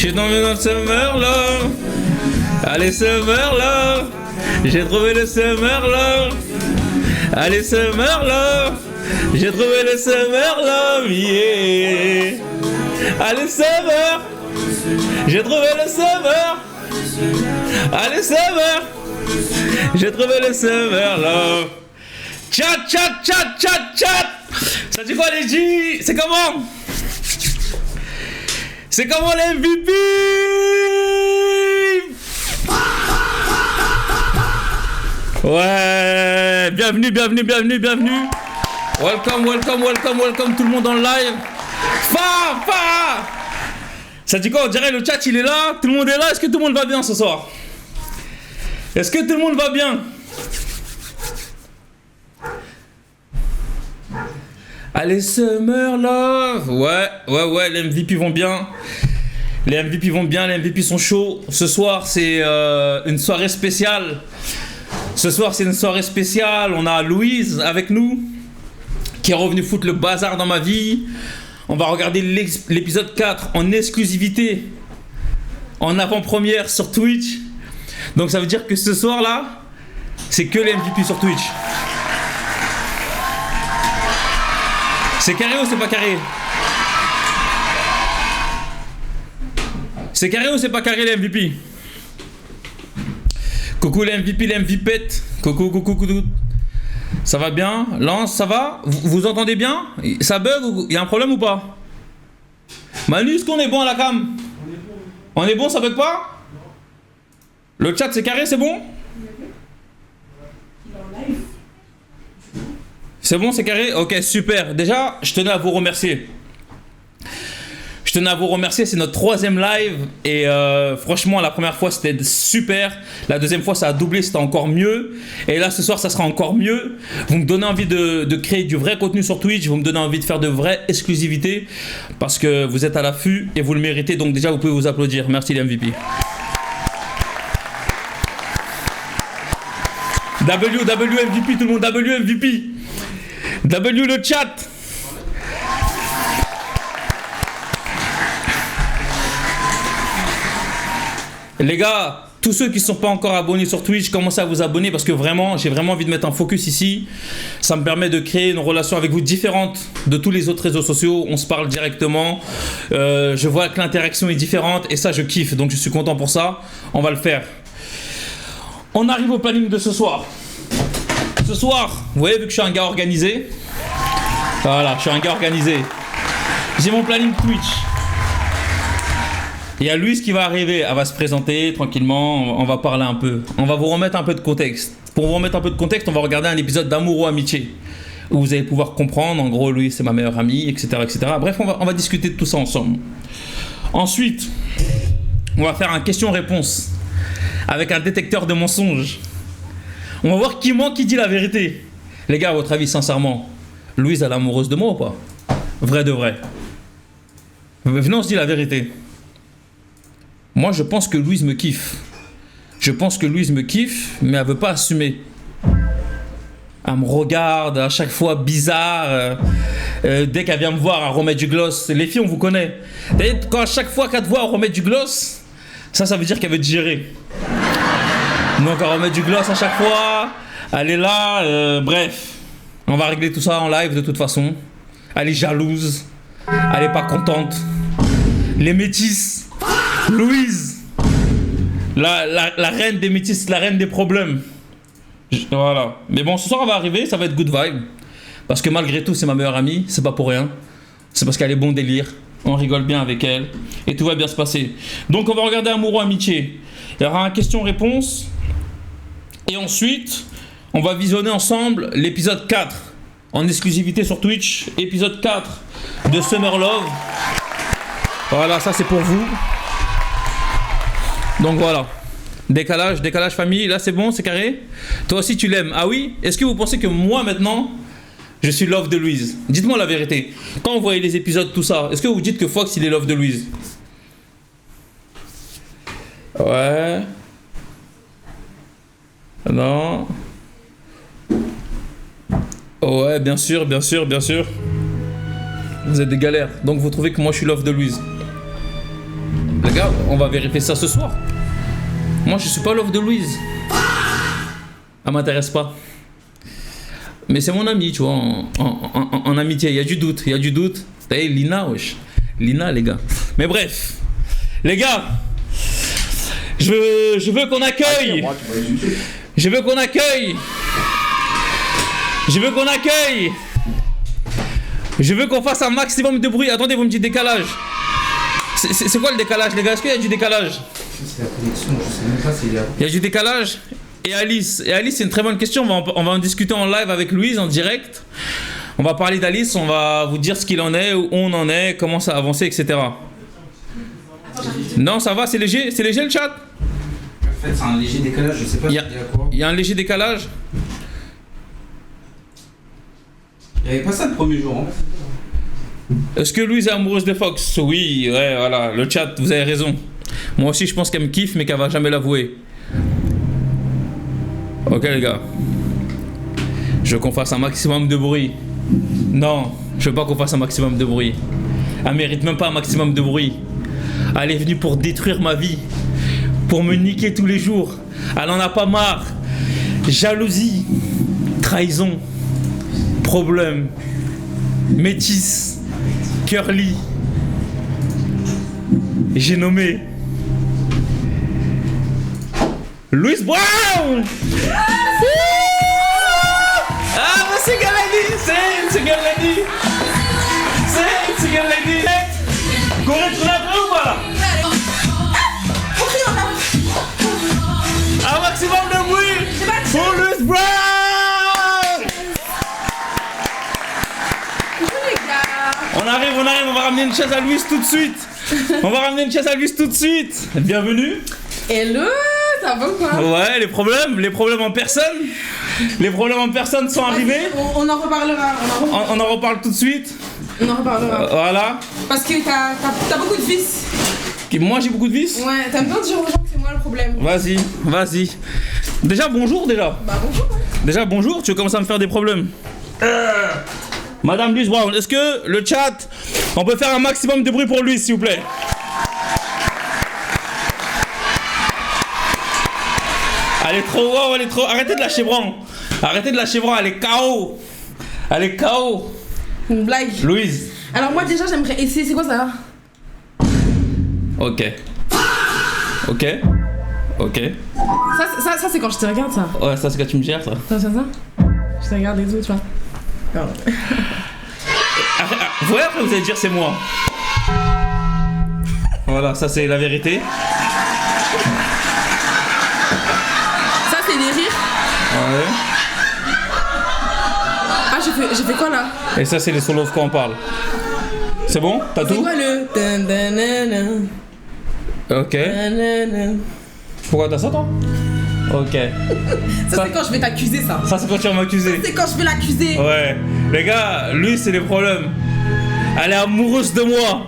suis tombé dans le summer love. Allez, summer love. J'ai trouvé le summer love. Allez, summer love. J'ai trouvé le summer love, yeah. Allez, summer. J'ai trouvé le summer. Allez, summer. J'ai trouvé le summer love. Chat, chat, chat, chat, chat. Ça dit quoi les G? C'est comment? C'est comment les MVP? Ouais, bienvenue, bienvenue, bienvenue, bienvenue. Welcome, welcome, welcome, welcome tout le monde en live. Fa. Ça dit quoi? On dirait le chat il est là, tout le monde est là. Est-ce que tout le monde va bien ce soir? Est-ce que tout le monde va bien? Allez, Summer Love. Ouais, les MVP vont bien. Les MVP vont bien, les MVP sont chauds. Ce soir, c'est une soirée spéciale. On a Louise avec nous, qui est revenue foutre le bazar dans ma vie. On va regarder l'épisode 4 en exclusivité, en avant-première sur Twitch. Donc ça veut dire que ce soir-là, c'est que les MVP sur Twitch. C'est carré ou c'est pas carré? C'est carré ou c'est pas carré les MVP? Coucou les MVP, les MVP. Coucou. Ça va bien? Lance, ça va? Vous entendez bien? Ça bug ou il y a un problème ou pas? Manu, est-ce qu'on est bon à la cam? On est bon, ça bug pas? Le chat c'est carré, c'est bon? C'est bon, c'est carré? Ok, super. Déjà, je tenais à vous remercier. C'est notre 3e live. Et franchement, la première fois, c'était super. La deuxième fois, ça a doublé, c'était encore mieux. Et là, ce soir, ça sera encore mieux. Vous me donnez envie de créer du vrai contenu sur Twitch. Vous me donnez envie de faire de vraies exclusivités. Parce que vous êtes à l'affût et vous le méritez. Donc déjà, vous pouvez vous applaudir. Merci les MVP. WMVP, tout le monde, WMVP. W le chat. Les gars, tous ceux qui ne sont pas encore abonnés sur Twitch, commencez à vous abonner parce que vraiment, j'ai vraiment envie de mettre un focus ici. Ça me permet de créer une relation avec vous différente de tous les autres réseaux sociaux. On se parle directement. Je vois que l'interaction est différente et ça, je kiffe. Donc, je suis content pour ça. On va le faire. On arrive au planning de ce soir. Ce soir, vous voyez, vu que je suis un gars organisé. Voilà, je suis un gars organisé. J'ai mon planning Twitch. Il y a Louise qui va arriver, elle va se présenter tranquillement, on va parler un peu. On va vous remettre un peu de contexte. Pour vous remettre un peu de contexte, on va regarder un épisode d'Amour ou Amitié. Où vous allez pouvoir comprendre, en gros, Louise c'est ma meilleure amie, etc. etc. Bref, on va discuter de tout ça ensemble. Ensuite, on va faire un question-réponse avec un détecteur de mensonges. On va voir qui ment, qui dit la vérité. Les gars, à votre avis, sincèrement, Louise, elle est amoureuse de moi ou pas? Vrai de vrai. Venez, on se dit la vérité. Moi, je pense que Louise me kiffe. Mais elle veut pas assumer. Elle me regarde à chaque fois bizarre. Dès qu'elle vient me voir, elle remet du gloss. Les filles, on vous connaît. Quand à chaque fois qu'elle te voit, elle remet du gloss, ça veut dire qu'elle veut te gérer. Donc elle remet du gloss à chaque fois. Elle est là. Bref. On va régler tout ça en live de toute façon. Elle est jalouse. Elle est pas contente. Les métisses. Louise. La reine des métisses. La reine des problèmes. Voilà. Mais bon, ce soir, on va arriver. Ça va être good vibe. Parce que malgré tout, c'est ma meilleure amie. C'est pas pour rien. C'est parce qu'elle est bon délire. On rigole bien avec elle. Et tout va bien se passer. Donc, on va regarder Amour ou Amitié. Il y aura un question-réponse. Et ensuite, on va visionner ensemble l'épisode 4 en exclusivité sur Twitch. Épisode 4 de Summer Love. Voilà, ça c'est pour vous. Donc voilà. Décalage famille. Là c'est bon, c'est carré. Toi aussi tu l'aimes. Ah oui? Est-ce que vous pensez que moi maintenant, je suis love de Louise? Dites-moi la vérité. Quand vous voyez les épisodes, tout ça, est-ce que vous dites que Fox il est love de Louise? Ouais. Non. Ouais, bien sûr. Vous êtes des galères. Donc vous trouvez que moi je suis love de Louise. Regarde, on va vérifier ça ce soir. Moi, je suis pas l'offre de Louise. Elle m'intéresse pas. Mais c'est mon ami, tu vois, en amitié. Il y a du doute, T'as vu, Lina, wesh. Lina, les gars. Mais bref, les gars, je veux qu'on accueille. Je veux qu'on accueille. Je veux qu'on fasse un maximum de bruit. Attendez, vous me dites décalage. C'est quoi le décalage, les gars? Est-ce qu'il y a du décalage? C'est la connexion, je sais même pas s'il y a. Il y a du décalage. Et Alice, c'est une très bonne question. On va en discuter en live avec Louise en direct. On va parler d'Alice, on va vous dire ce qu'il en est, où on en est, comment ça a avancé, etc. Non, ça va, c'est léger le chat? En fait, c'est un léger décalage, je sais pas Il y a- s'il y a quoi. Il y a un léger décalage. Il n'y avait pas ça le premier jour, hein. Est-ce que Louise est amoureuse de Fox? Oui, ouais, voilà, le chat, vous avez raison. Moi aussi, je pense qu'elle me kiffe, mais qu'elle va jamais l'avouer. Ok, les gars. Je veux qu'on fasse un maximum de bruit. Non, je veux pas qu'on fasse un maximum de bruit. Elle mérite même pas un maximum de bruit. Elle est venue pour détruire ma vie. Pour me niquer tous les jours. Elle en a pas marre. Jalousie. Trahison. Problème. Métis. Curly. J'ai nommé Louise Brown. Ah, mais c'est Galani, c'est Galani. C'est Galani. Corée, tu l'as pris ou pas? Un maximum de bruit pour Louise Brown. On arrive, on va ramener une chaise à Louise tout de suite. Bienvenue. Hello, ça va ou quoi? Ouais, les problèmes en personne. Les problèmes en personne sont arrivés. On en reparlera. On en reparle tout de suite. On en reparlera. Voilà. Parce que t'as beaucoup de vices. Moi j'ai beaucoup de vices. Ouais, t'aimes bien dire aux gens que c'est moi le problème. Vas-y. Déjà bonjour déjà. Bah bonjour. Déjà bonjour, tu veux commencer à me faire des problèmes. Madame Louise Brown, est-ce que le chat, on peut faire un maximum de bruit pour lui s'il vous plaît? Elle est trop wow, elle est trop... Arrêtez de lâcher bran. Elle est KO. Une blague. Louise. Alors moi déjà j'aimerais essayer, c'est quoi ça? Ok. Ça c'est quand je te regarde ça. Ouais, ça c'est quand tu me gères ça. Ça? Je te regarde et tout, tu vois. Pardon. Ouais, après vous allez dire c'est moi. Voilà, ça c'est la vérité. Ça c'est des rires. Ouais. Ah j'ai fait quoi là? Et ça c'est les solos quand on parle. C'est bon? T'as C'est tout? quoi le Ok. Pourquoi t'as ça toi? Ok. Ça c'est quand je vais t'accuser ça. Ça c'est quand tu vas m'accuser. C'est quand je vais l'accuser. Ouais. Les gars, lui c'est les problèmes. Elle est amoureuse de moi.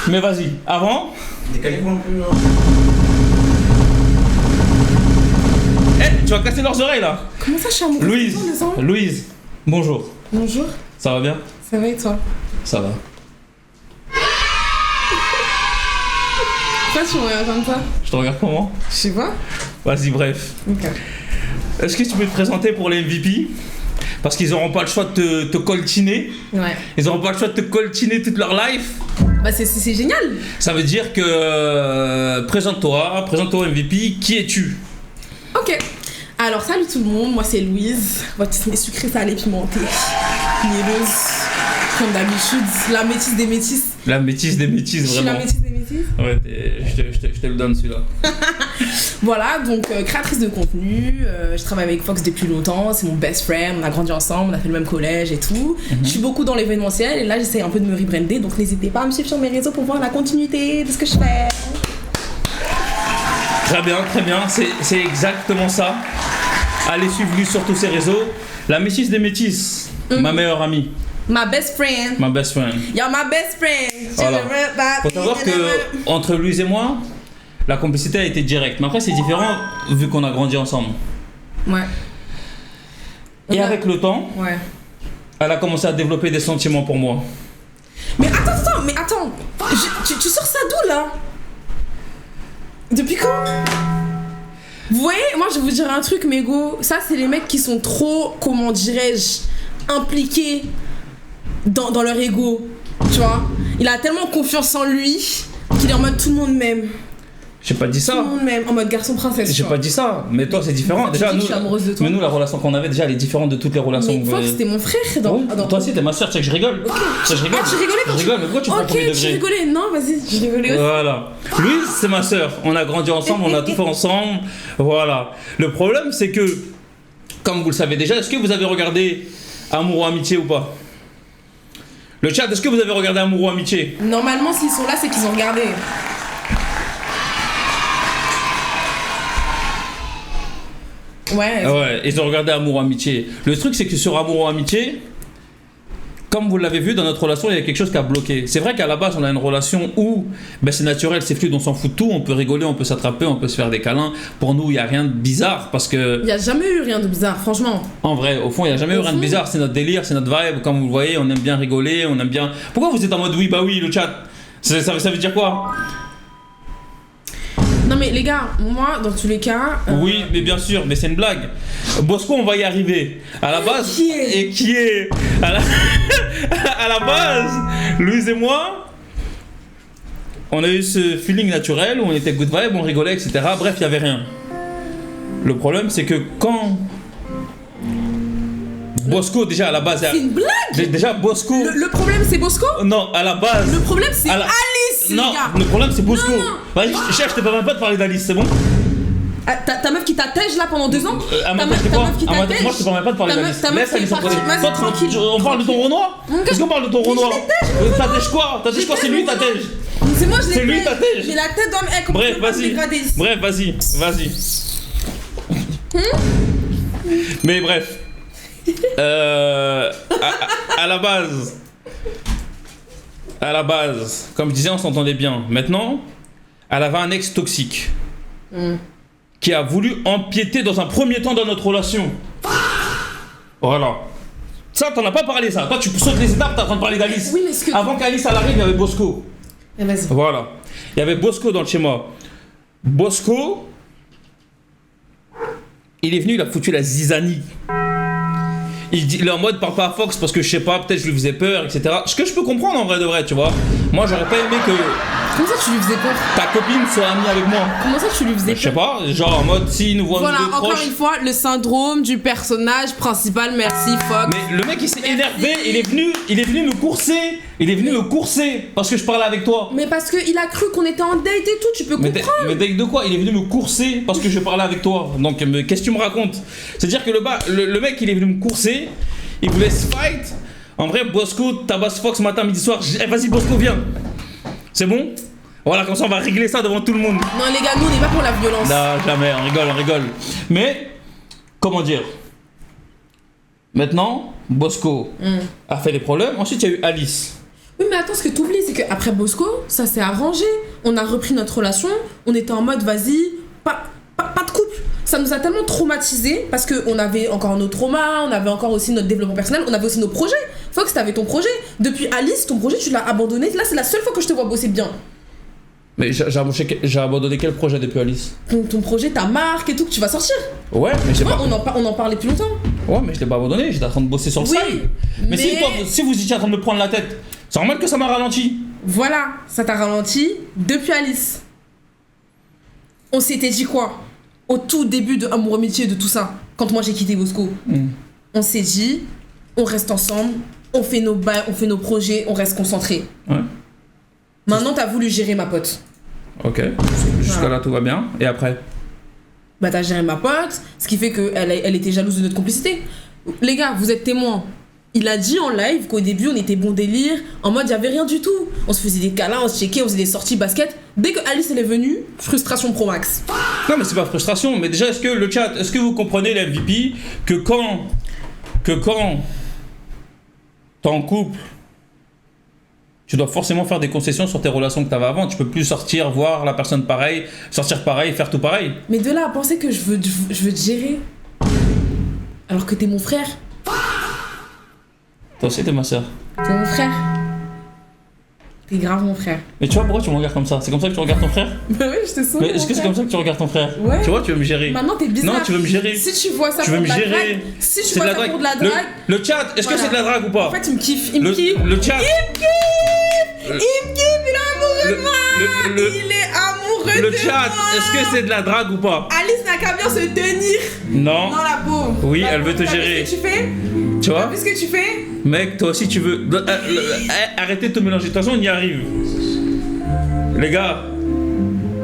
Mais vas-y, avant. Décalez-vous un peu. Eh, tu vas casser leurs oreilles là. Comment ça je suis amoureuse? Louise, bonjour. Bonjour. Ça va bien? Ça va et toi? Ça va. Pourquoi tu me regardes comme ça? Je te regarde comment? Je sais pas. Vas-y, bref. Ok. Est-ce que tu peux te présenter pour les MVP? Parce qu'ils n'auront pas le choix de te coltiner. Ouais. Ils n'auront pas le choix de te coltiner toute leur life. Bah c'est génial. Ça veut dire que présente-toi MVP. Qui es-tu? Ok. Alors salut tout le monde, moi c'est Louise, votre sucrée salée pimentée, mielleuse, comme d'habitude, la métisse des métisses. La métisse des métisses, Je suis vraiment. la métisse des métisses. Ouais, je te le donne celui-là. Voilà, donc créatrice de contenu, je travaille avec Fox depuis longtemps, c'est mon best friend, on a grandi ensemble, on a fait le même collège et tout. Je suis beaucoup dans l'événementiel et là j'essaie un peu de me rebrander, donc n'hésitez pas à me suivre sur mes réseaux pour voir la continuité de ce que je fais. Très bien, c'est exactement ça. Allez suivre lui sur tous ses réseaux. La métisse des métisses, ma meilleure amie, Ma best friend. ma best friend. You're my best friend. Voilà. Faut savoir que entre Louise et moi, la complicité a été directe. Mais après c'est différent vu qu'on a grandi ensemble. Ouais. Et avec le temps, Ouais. elle a commencé à développer des sentiments pour moi. Mais attends, tu sors ça là. Depuis quand? Vous voyez, moi je vais vous dire un truc, mégo. Ça, c'est les mecs qui sont trop, comment dirais-je, impliqués dans leur ego. Tu vois? Il a tellement confiance en lui qu'il est en mode tout le monde m'aime. J'ai pas dit Tout ça. le monde m'aime, en mode garçon princesse. J'ai pas dit ça. Mais toi, c'est différent. Tu Déjà, dis que nous, je suis amoureuse de toi. mais nous, la relation qu'on avait, déjà, elle est différente de toutes les relations. Mais Fox, c'était mon frère dans. Toi aussi, t'es ma soeur, tu sais que je rigole. Ok. Ça, je rigole. Ah, tu rigolais quand Je rigole, mais pourquoi tu prends Ok, premier tu degré? rigolais. Non, vas-y, je rigolais aussi. Voilà. Lui, c'est ma soeur. On a grandi ensemble, on a tout fait ensemble. Voilà. Le problème, c'est que, comme vous le savez déjà, est-ce que vous avez regardé Amour ou Amitié ou pas? Le chat, est-ce que vous avez regardé Amour ou Amitié? Normalement, s'ils sont là, c'est qu'ils ont regardé. Ouais. Ouais, ils ont regardé Amour ou Amitié. Le truc, c'est que sur Amour ou Amitié, comme vous l'avez vu dans notre relation, il y a quelque chose qui a bloqué. C'est vrai qu'à la base, on a une relation où c'est naturel, c'est fluide, on s'en fout de tout, on peut rigoler, on peut s'attraper, on peut se faire des câlins. Pour nous, il n'y a rien de bizarre parce que, Il n'y a jamais eu rien de bizarre, franchement. en vrai, au fond, il n'y a jamais eu rien de bizarre. C'est notre délire, c'est notre vibe. Comme vous le voyez, on aime bien rigoler, on aime bien. Pourquoi vous êtes en mode oui, bah oui, le chat? Ça veut dire quoi? Non mais les gars, moi dans tous les cas. Oui, mais bien sûr, mais c'est une blague. Bosco, on va y arriver. À la base. Qui est à la base, Louise et moi, on a eu ce feeling naturel où on était good vibe, on rigolait, etc. Bref, il n'y avait rien. Le problème, c'est que quand Bosco, déjà à la base. C'est une blague. Déjà, Bosco. Le problème c'est Bosco. Non, à la base. Le problème c'est à la- Alice, les Non, gars. le problème, c'est Bosco. Non. Vas-y, je t'ai pas même pas de parler d'Alice, c'est bon? Ah, ta meuf qui t'attège là pendant 2 ans. Ah, Ta moi, meuf qui t'attège. moi, je te permets pas de parler Ta meuf- d'Alice. ta meuf Laisse qui est Alice en partie. parler. Vas-y, Toi, tranquille. on parle de ton Renoir? Est-ce qu'on parle de ton Renoir? T'attèges quoi? T'attèges quoi? C'est lui, t'attèges. C'est moi, je l'ai C'est lui, fait. t'attèges. J'ai la tête dans le. Eh, comment Bref, tu peux pas me vas-y. dégrader ici. Bref, vas-y. Mais bref. À la base, comme je disais, on s'entendait bien. Maintenant, elle avait un ex toxique qui a voulu empiéter dans un premier temps dans notre relation. Voilà. Ça, t'en as pas parlé, ça. Toi, tu sautes les étapes, t'es en train de parler d'Alice. Oui, mais ce que. Avant qu'Alice elle arrive, il y avait Bosco. Eh, vas-y. Voilà. Il y avait Bosco dans le schéma. Bosco, il est venu, il a foutu la zizanie. Il est en mode parle pas à Fox parce que je sais pas, peut-être je lui faisais peur, etc. Ce que je peux comprendre en vrai de vrai, tu vois. Moi, j'aurais pas aimé que Comment ça tu lui faisais peur? ta copine soit amie avec moi. Comment ça tu lui faisais Je sais peur? pas, genre en mode s'il nous voit Voilà, nous deux encore proches. une fois, le syndrome du personnage principal, merci Fox. Mais le mec il s'est énervé, il est venu me courser parce que je parlais avec toi. Mais parce qu'il a cru qu'on était en date et tout, tu peux Mais comprendre. mais date de quoi? Il est venu me courser parce que je parlais avec toi. Donc mais qu'est-ce que tu me racontes? C'est-à-dire que le mec il est venu me courser, il voulait se fight. En vrai, Bosco tabasse Fox matin, midi, soir. Eh, vas-y Bosco, viens. C'est bon? Voilà, comme ça on va régler ça devant tout le monde. Non les gars, nous on n'est pas pour la violence. Non, jamais, on rigole. Mais, comment dire? Maintenant, Bosco a fait des problèmes. Ensuite, il y a eu Alice. Oui mais attends, ce que t'oublies, c'est qu'après Bosco, ça s'est arrangé. On a repris notre relation, on était en mode vas-y, pas de couple. Ça nous a tellement traumatisés parce qu'on avait encore nos traumas, on avait encore aussi notre développement personnel, on avait aussi nos projets. Fox, t'avais ton projet. Depuis Alice, ton projet, tu l'as abandonné. Là, c'est la seule fois que je te vois bosser bien. Mais j'ai abandonné quel projet depuis Alice? Ton projet, ta marque et tout, que tu vas sortir. Ouais, mais je sais Ouais, pas. on en parlait depuis longtemps. Ouais, mais je l'ai pas abandonné, j'étais en train de bosser sur le Oui, side. Mais si vous étiez en train de me prendre la tête, c'est normal que ça m'a ralenti. Voilà, ça t'a ralenti depuis Alice. On s'était dit quoi? Au tout début de Amour Amitié, de tout ça, quand moi j'ai quitté Bosco, on s'est dit, on reste ensemble, on fait nos bails, on fait nos projets, on reste concentrés. Ouais. Maintenant, t'as voulu gérer ma pote. Ok, jusqu'à là tout va bien. Et après? Bah, t'as géré ma pote, ce qui fait qu'elle était jalouse de notre complicité. Les gars, vous êtes témoins. Il a dit en live qu'au début, on était bon délire, en mode, y avait rien du tout. On se faisait des câlins, on se checkait, on faisait des sorties basket. Dès que Alice elle est venue, frustration pro max. Non, mais c'est pas frustration. Mais déjà, est-ce que vous comprenez les MVP que quand t'es en couple, tu dois forcément faire des concessions sur tes relations que t'avais avant. Tu peux plus sortir, voir la personne pareil, sortir pareil, faire tout pareil. Mais de là à penser que je veux te gérer, alors que t'es mon frère. Toi aussi, t'es ma soeur. T'es mon frère. T'es grave mon frère. Mais tu vois pourquoi tu me regardes comme ça? C'est comme ça que tu regardes ton frère? Bah ouais, je te sens. Mais est-ce que c'est comme ça que tu regardes ton frère? Ouais. Tu vois, tu veux me gérer. Maintenant t'es bizarre. Non, tu veux me gérer. Si tu vois ça Tu pour veux de me la gérer. drague, si tu C'est vois de la ça drague. pour de la drague, Le chat, est-ce que Voilà. c'est de la drague ou pas? en fait il me kiffe, il me kiffe. Le chat. Il est amoureux de moi. le- Il est amoureux Le de chat, moi. est-ce que c'est de la drague ou pas? Alice n'a qu'à bien se tenir. Non. Non la pauvre. Oui, La elle veut pauvre, te t'as vu gérer. ce que tu fais? Tu vois? T'as vu ce que tu fais? Mec, toi aussi tu veux. Arrêtez de te mélanger. De toute façon, on y arrive. Les gars,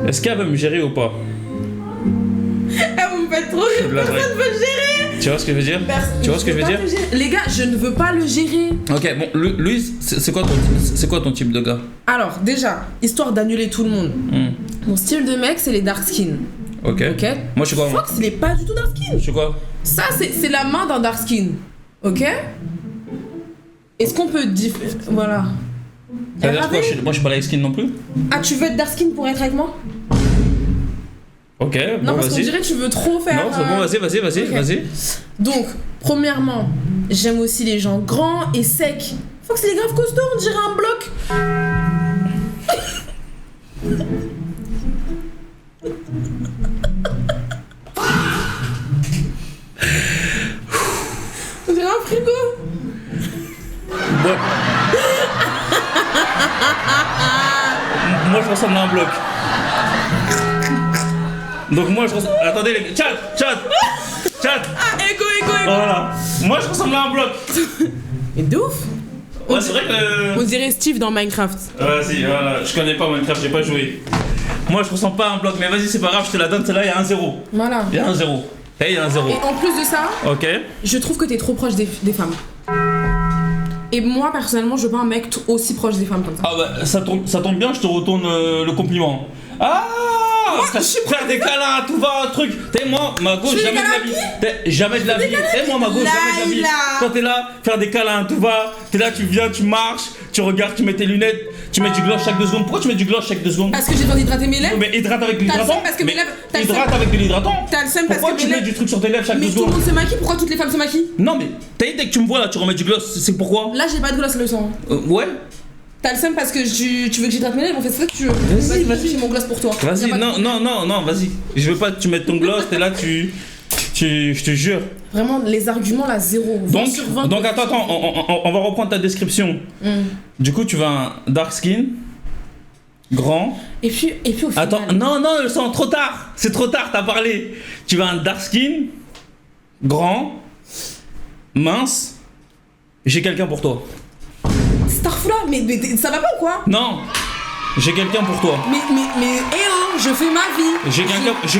est-ce qu'elle veut me gérer ou pas? Vous me faites trop rire. de la Personne drague. veut le gérer. Tu vois ce que je veux dire? Tu vois ce que je veux peux dire? pas le gérer. Les gars, je ne veux pas le gérer. Ok, bon, lui, c'est quoi ton type de gars? Alors, déjà, histoire d'annuler tout le monde. Hmm. Mon style de mec, c'est les dark skin. Ok. Ok? Moi, je suis quoi? Fox, il est pas du tout dark skin. Je suis quoi? Ça, c'est la main d'un dark skin. Ok? Est-ce qu'on peut voilà. Ça veut dire RAV? quoi? Moi, je suis pas light skin non plus? Ah, tu veux être dark skin pour être avec moi? Ok, Non, bon, parce qu'on vas-y. dirait que tu veux trop faire. Non, c'est bon, vas-y, Ok. vas-y. Donc, premièrement, j'aime aussi les gens grands et secs. Fox, il est grave costaud, on dirait un bloc. On dirait un frigo. Moi, moi, je ressemble à un bloc. Donc, moi, je ressemble. Attendez, les gars. Chat. Ah, égo. Voilà. Moi, je ressemble à un bloc. Mais de ouf. Ouais, c'est vrai que. On dirait Steve dans Minecraft. Vas-y, voilà. Je connais pas Minecraft, j'ai pas joué. Moi, je ressemble pas à un bloc, mais vas-y, c'est pas grave, je te la donne, celle-là, il y a un 0. Voilà. Il y a un 0. Il y a un 0. Et en plus de ça, Ok. je trouve que t'es trop proche des femmes. Et moi, personnellement, je veux pas un mec aussi proche des femmes comme ça. Ah bah, ça tombe bien, je te retourne le compliment. Ah je suis faire des câlins, tout va, un truc. T'es moi, ma gauche, fais des jamais de la câlins vie. Jamais de la vie. T'es moi, ma gauche, jamais de la vie. Laïla. Quand t'es là, faire des câlins, tout va. T'es là, tu viens, tu marches, tu regardes, tu mets tes lunettes, tu mets du gloss chaque 2 secondes. Pourquoi tu mets du gloss chaque 2 secondes? Parce que j'ai besoin d'hydrater mes lèvres. Mais hydrate avec de T'as le l'hydratant. seum parce que mes Mais lèvres- t'as le hydrate seum. avec de l'hydratant. T'as le seum parce Pourquoi que tu mes mets lèvres- du truc sur tes lèvres chaque 2 Mais tout le secondes? monde se maquille, pourquoi toutes les femmes se maquillent? Non mais, dès que tu me vois là, tu remets du gloss, c'est pourquoi? Là, j'ai pas de gloss le sang. Ouais. T'as le seum parce que tu veux que j'hydrate mes lèvres, on fait ça que tu veux. Vas-y. J'ai mon gloss pour toi. Vas-y, Y a pas de non, problème. non, vas-y. Je veux pas que tu mettes ton gloss, t'es là, je te jure. Vraiment, les arguments là, 0. 20 sur 20. Donc attends, on va reprendre ta description. Du coup, tu veux un dark skin, grand. Et puis au final. Attends, non, c'est trop tard. C'est trop tard, t'as parlé. Tu veux un dark skin, grand, mince. J'ai quelqu'un pour toi. Starfla, mais ça va pas ou quoi? Non, j'ai quelqu'un pour toi. Mais, je fais ma vie. J'ai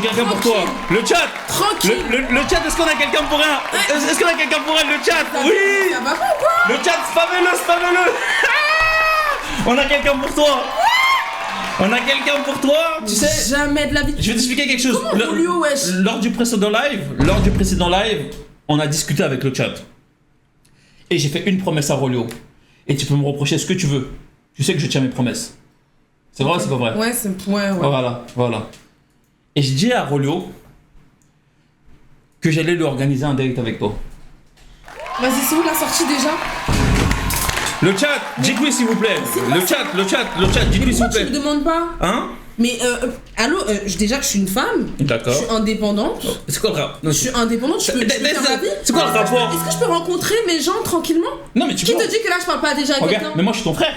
quelqu'un pour toi. Le chat. Tranquille. Le chat, est-ce qu'on a quelqu'un pour elle? Est-ce qu'on a quelqu'un pour elle? Le chat. Oui. Ça va pas ou quoi? Le chat, spammez-le. On a quelqu'un pour toi. On a quelqu'un pour toi. Tu sais. Jamais de la vie. Je vais t'expliquer quelque chose. Comment Rolio, wesh? Lors du précédent live, on a discuté avec le chat. Et j'ai fait une promesse à Rolio. Et tu peux me reprocher ce que tu veux. Tu sais que je tiens mes promesses. C'est vrai ou c'est pas vrai? Ouais, c'est. Ouais. Voilà. Et j'ai dit à Rolio que j'allais lui organiser un date avec toi. Vas-y, c'est où la sortie déjà? Le chat, dites-lui s'il vous plaît. Le chat, dites-lui s'il Pourquoi vous tu plaît. me demandes pas? Hein? Mais allô, déjà que je suis une femme, je D'accord. suis indépendante. C'est quoi le rap? Je suis indépendante, je peux faire ma vie. C'est quoi le rapport? Est-ce que je peux rencontrer mes gens tranquillement? Non mais tu Qui peux. te dit que là je parle pas déjà à Regarde, quelqu'un? mais moi je suis ton frère.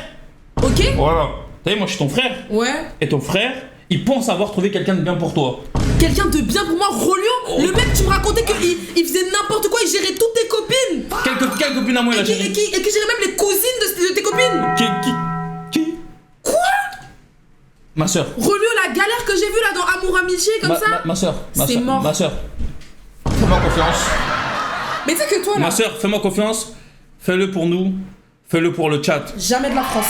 Ok? Voilà. T'as vu, moi je suis ton frère. Ouais. Et ton frère, il pense avoir trouvé quelqu'un de bien pour toi. Quelqu'un de bien pour moi, Rolio? Le mec, tu me racontais qu'il faisait n'importe quoi, il gérait toutes tes copines! Quelle copine à moi il a Et qui géré? gérait même les cousines de tes copines! Qui? Quoi? Ma soeur. Rolio, la galère que j'ai vue là dans Amour Amitié comme ça? Ma soeur. C'est mort. Ma soeur. Fais-moi confiance. Mais tu sais que toi là, Ma soeur, fais-moi confiance. Fais-le pour nous. Fais-le pour le chat. jamais de la France.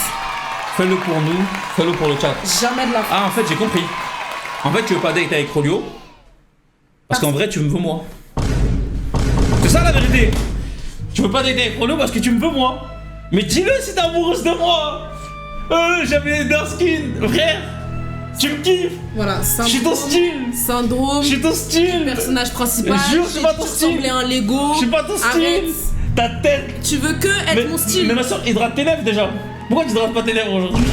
Fais-le pour nous. Fais-le pour le chat. Jamais de la France. Ah, en fait, j'ai compris. En fait, tu veux pas date avec Rolio parce qu'en vrai, tu me veux moi. C'est ça la vérité. Tu veux pas date avec Rolio parce que tu me veux moi. Mais dis-le si t'es amoureuse de moi. J'avais dark skin, frère. Tu me kiffes. Voilà, Je suis ton style. syndrome, Je suis ton style. personnage principal. Je jure, je suis pas ton tu style. ressemblais à un Lego. Je suis pas ton style. Arrête. Ta tête. Tu veux que être mon style. Mais ma soeur, hydrate tes lèvres déjà. Pourquoi tu hydrates pas tes lèvres aujourd'hui?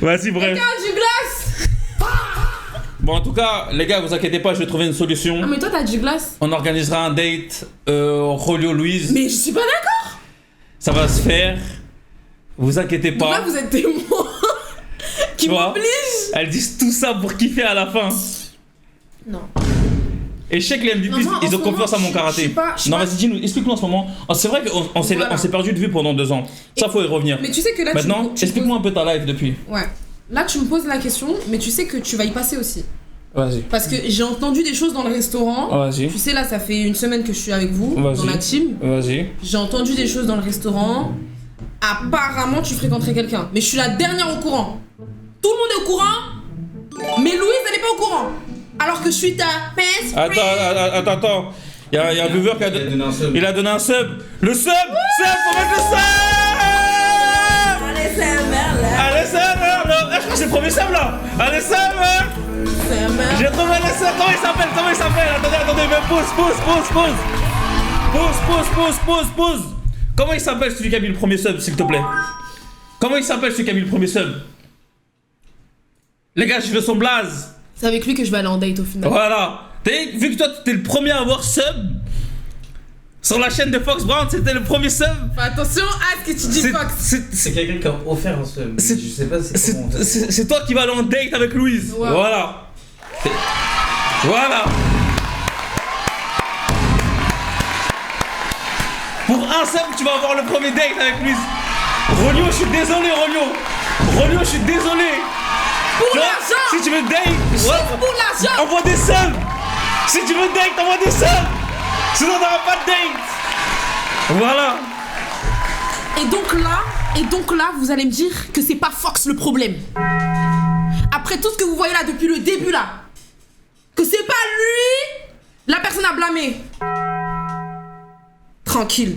Vas-y, bref. Quelqu'un a du glace? Bon, en tout cas, les gars, vous inquiétez pas, je vais trouver une solution. Ah, mais toi, t'as du glace? On organisera un date, Rolio Louise. Mais je suis pas d'accord! Ça va se faire. Vous inquiétez Donc là, pas. vous êtes témoin qui Tu vois, m'oblige. elles disent tout ça pour kiffer à la fin. Non. Et je sais que les MVP, Non, moi, en ils ce ont confiance à moment, mon karaté. je suis Non, pas- vas-y, dis-nous, explique-nous en ce moment. Oh, c'est vrai qu'on s'est Voilà. perdu de vue pendant 2 ans. Ça, faut y revenir. Mais tu sais que là, Maintenant, tu explique-moi un peu ta live depuis. Ouais. Là, tu me poses la question, mais tu sais que tu vas y passer aussi. Vas-y. Parce que j'ai entendu des choses dans le restaurant. Vas-y. Tu sais, là, ça fait une semaine que je suis avec vous, Vas-y. dans la team. Vas-y. J'ai entendu des choses dans le restaurant. Apparemment, tu fréquenterais quelqu'un. Mais je suis la dernière au courant. Tout le monde est au courant, mais Louise, elle est pas au courant. Alors que je suis ta best friend. Attends. Il y a un viewer qui a donné un sub. Il a donné un sub. Le sub! Faut mettre le sub! Allez, c'est un merde, là. Allez, sub! Je crois que c'est le premier sub là! Allez, sub! C'est un merde. J'ai trouvé le sub! Comment il s'appelle? Attendez, mais pause! Comment il s'appelle celui qui a mis le premier sub, s'il te plaît? Comment il s'appelle celui qui a mis le premier sub? Les gars, je veux son blaze! C'est avec lui que je vais aller en date au final. Voilà. Vu que toi, t'es le premier à avoir sub sur la chaîne de Fox Brown, c'était le premier sub. Fais attention à ce que tu dis, Fox. C'est quelqu'un qui a offert un sub. Je sais pas c'est comment. C'est toi qui vas aller en date avec Louise. Wow. Voilà. Voilà. Pour un sub, tu vas avoir le premier date avec Louise. Rolio, je suis désolé, Rolio, je suis désolé. Pour Tu vois, l'argent. si tu veux date, Juste pour l'argent. envoie des subs. Si tu veux date, envoie des subs. Sinon, on n'aura pas de date. Voilà. Et donc là, vous allez me dire que c'est pas Fox le problème. Après tout ce que vous voyez là depuis le début là, que c'est pas lui la personne à blâmer. Tranquille.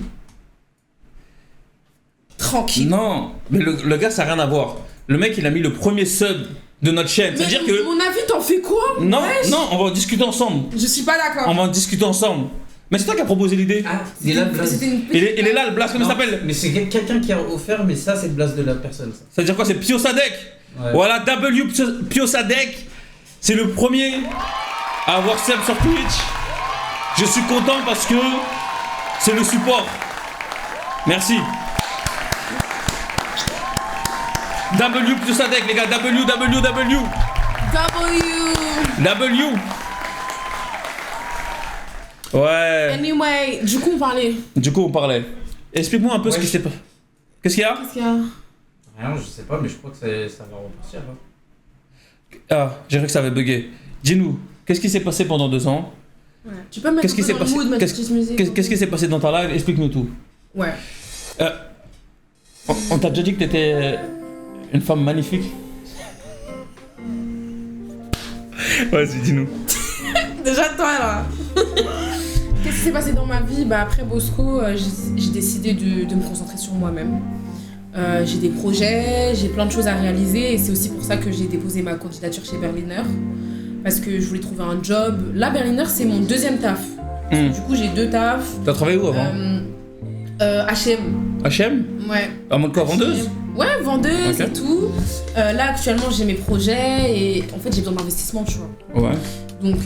Non, mais le gars, ça n'a rien à voir. Le mec, il a mis le premier sub de notre chaîne. Mais C'est-à-dire que... mon avis, t'en fais quoi? Non, Wesh. non, on va en discuter ensemble. Je suis pas d'accord. On va en discuter ensemble. Mais c'est toi qui as proposé l'idée. Ah, il est là le blaze. C'était une Il est là, le blast, comment il Non, s'appelle? Mais c'est quelqu'un qui a offert, mais ça c'est le blaze de la personne. Ça. Ça veut dire quoi? C'est Pio Sadek. Ouais. Voilà, Pio Sadek. C'est le premier à avoir sub sur Twitch. Je suis content parce que c'est le support. Merci. Pio Sadek, les gars. W. Ouais. Anyway, du coup, on parlait. Du coup, on parlait. Explique-moi un peu ce qui s'est passé. Qu'est-ce qu'il y a? Qu'est-ce qu'il y a? Rien, je sais pas, mais je crois que ça va repartir. Hein. Ah, j'ai cru que ça avait bugué. Dis-nous, qu'est-ce qui s'est passé pendant 2 ans? Ouais. Tu peux me mettre Qu'est-ce qui un peu s'est dans le passé? mood, mettre une petite musique. Qu'est-ce qui s'est passé dans ta live? Explique-nous tout. Ouais. On t'a déjà dit que t'étais une femme magnifique? Vas-y, dis-nous. Déjà toi là. Qu'est-ce qui s'est passé dans ma vie? Bah après Bosco, j'ai décidé de me concentrer sur moi-même. J'ai des projets, j'ai plein de choses à réaliser et c'est aussi pour ça que j'ai déposé ma candidature chez Berliner. Parce que je voulais trouver un job. Là, Berliner, c'est mon deuxième taf. Du coup, j'ai 2 tafs. T'as travaillé où avant? H&M. H&M? Ouais. En mode quoi, vendeuse? Ouais, vendeuse Ok. et tout. Là, actuellement, j'ai mes projets et en fait, j'ai besoin d'investissement, tu vois. Ouais. Donc,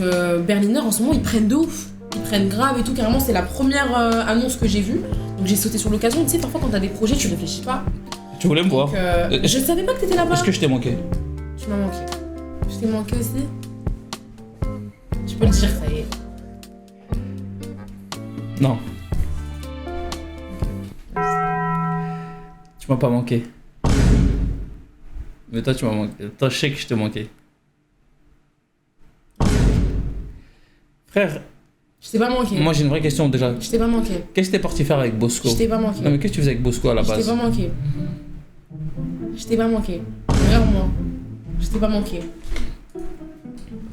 Berliner, en ce moment, ils prennent de ouf. Ils prennent grave et tout. Carrément, c'est la première annonce que j'ai vue. Donc, j'ai sauté sur l'occasion. Tu sais, parfois, quand t'as des projets, tu réfléchis pas. Tu voulais me voir? Donc, Est-ce- je savais pas que t'étais là-bas. Est-ce que je t'ai manqué? Tu m'as manqué. Je t'ai manqué aussi. Tu peux le dire, ça y est. Non. Tu m'as pas manqué. Mais toi, tu m'as manqué. Toi, je sais que je t'ai manqué. Frère, Je t'ai pas manqué. moi j'ai une vraie question déjà. Je t'ai pas manqué. Qu'est-ce que t'es parti faire avec Bosco? Je t'ai pas manqué. Non mais qu'est-ce que tu faisais avec Bosco à la Je t'ai base? pas manqué. Je t'ai pas manqué. Regarde-moi. Je t'ai pas manqué.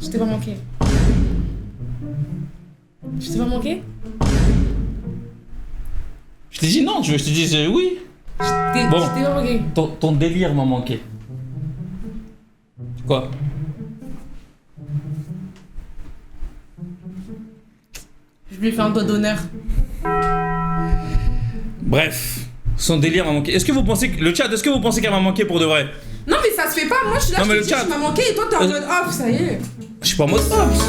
Je t'ai pas manqué. Je t'ai pas manqué. Je t'ai dit non, tu veux que je te dise oui. Bon. Je t'ai pas manqué. Ton délire m'a manqué. Quoi? Je lui ai fait un doigt d'honneur. Bref, Son délire m'a manqué. Est-ce que vous pensez que est-ce que vous pensez qu'elle m'a manqué pour de vrai? Non, mais ça se fait pas. Moi, je suis là, Non, mais je le te dis, chat. tu m'as manqué et toi, t'es en mode off, ça y est. Je suis pas en mode ops.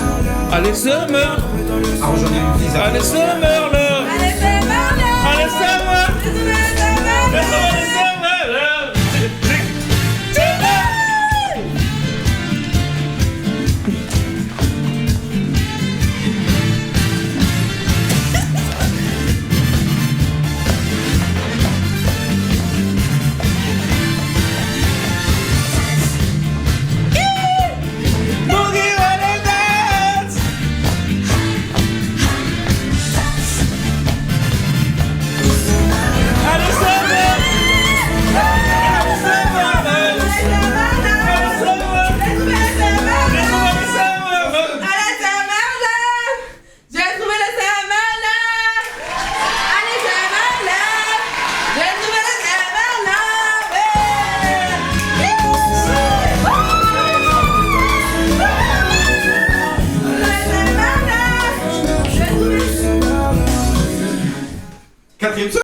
Allez Summer. Ah, j'en ai une visa. Allez Summer là. Allez, c'est bon, Allez Summer. Allez Summer là. Quatrième seul.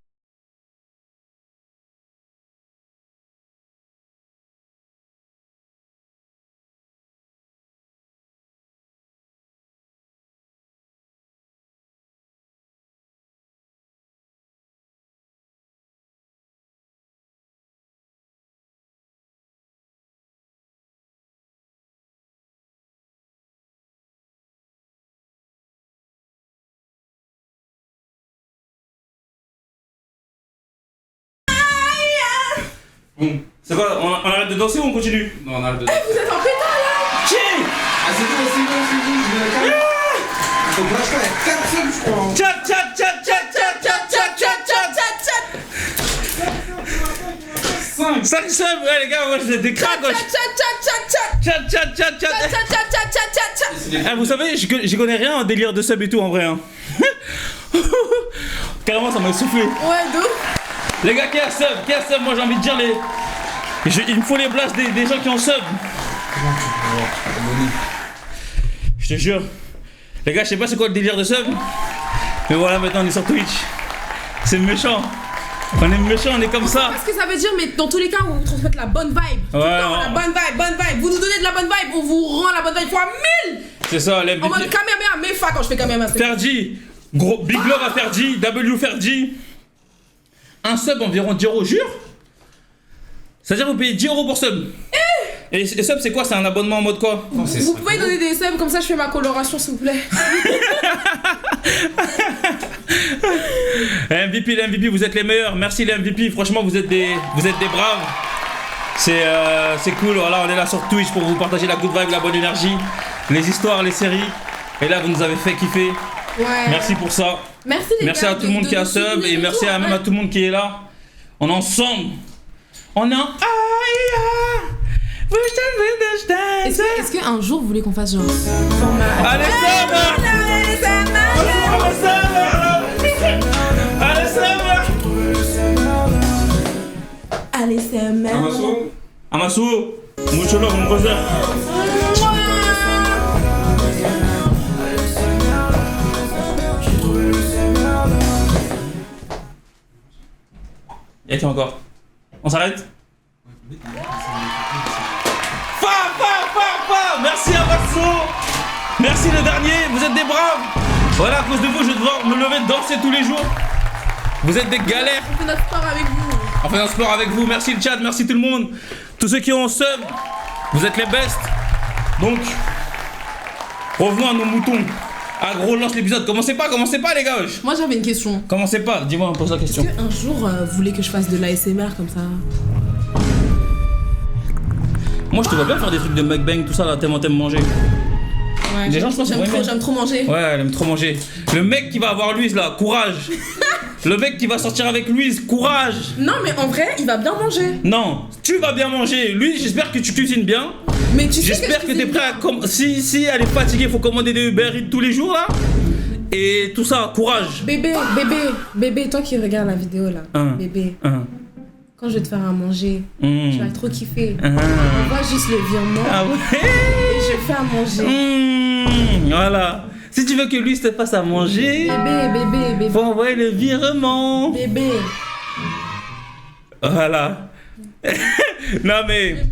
Bon, c'est quoi? On arrête de danser ou on continue? Non, on arrête de. Vous êtes en pétard là. Qui? Ah, c'est bon, je vais la calmer. Donc là, je crois qu'il y a 4 seuls, je crois. Chat chat chat chat chat chat chat chat chat. 5. 5 subs, ouais les gars, moi je des cracks. Chat chat chat chat. Ah, vous savez, j'y connais rien en délire de sub et tout en vrai. Hein. Carrément, ça m'a soufflé. Ouais, d'où? Les gars, qui a sub, moi j'ai envie de dire les. Il me faut les blasts des gens qui ont sub. Je te jure. Les gars, je sais pas c'est quoi le délire de sub. Mais voilà, maintenant on est sur Twitch. C'est méchant. On est méchant, on est comme ça. Parce que ça veut dire, mais dans tous les cas, on vous transmet la bonne vibe. Tout le Ouais, temps, ouais. la bonne vibe. Vous nous donnez de la bonne vibe, on vous rend la bonne vibe fois 1000. C'est ça, En mode l'MVP. Kamehameha, mais fa quand je fais Kamehameha. Ferdi, gros big love à Ferdi, W Ferdi. Un sub environ 10 €, jure. C'est-à-dire vous payez 10 € pour sub. Et sub c'est quoi? C'est un abonnement en mode quoi? Non, c'est Vous ça. pouvez donner des subs comme ça, je fais ma coloration s'il vous plaît. Les MVP, vous êtes les meilleurs. Merci les MVP, franchement vous êtes des braves. C'est cool, voilà, on est là sur Twitch pour vous partager la good vibe, la bonne énergie, les histoires, les séries. Et là vous nous avez fait kiffer. Ouais. Merci pour ça. Merci les Merci gars à tout le monde qui a sub et merci à même à tout le monde qui est là. On est ensemble. On est en Est-ce qu'un jour vous voulez qu'on fasse genre Allez sub! Allez sub! Allez, c'est merde. Amasso. Amasu, mucho love, mon brother. Y'a qui encore? On s'arrête? Merci Amasu! Merci le dernier, vous êtes des braves! Voilà, à cause de vous, je vais devoir me lever danser tous les jours. Vous êtes des galères. On fait notre sport avec vous. On fait un sport avec vous, merci le chat, merci tout le monde. Tous ceux qui ont sub, vous êtes les best. Donc, revenons à nos moutons. Ah gros, lance l'épisode, commencez pas les gars. Moi j'avais une question. Commencez pas, dis-moi, pose la question. Est-ce qu'un jour vous voulez que je fasse de l'ASMR comme ça? Moi je te vois bien faire des trucs de mukbang, tout ça là, tellement t'aimes manger. Ouais, Les gens, je pense, vont aimer. j'aime trop manger. Ouais, elle aime trop manger. Le mec qui va avoir Louise là, courage. Le mec qui va sortir avec Louise, courage. Non mais en vrai, il va bien manger. Non, tu vas bien manger. Lui, j'espère que tu cuisines bien. Mais tu sais J'espère que t'es prêt à si elle est fatiguée, faut commander des Uber Eats tous les jours là. Et tout ça, courage. Bébé, toi qui regardes la vidéo là. Bébé, Hein. quand je vais te faire à manger, Mmh. tu vas trop kiffer. Hein. On voit juste le virement Ah ouais. et je fais à manger. Voilà. Si tu veux que lui te fasse à manger, Bébé. faut envoyer le virement. Bébé. Voilà. Non mais,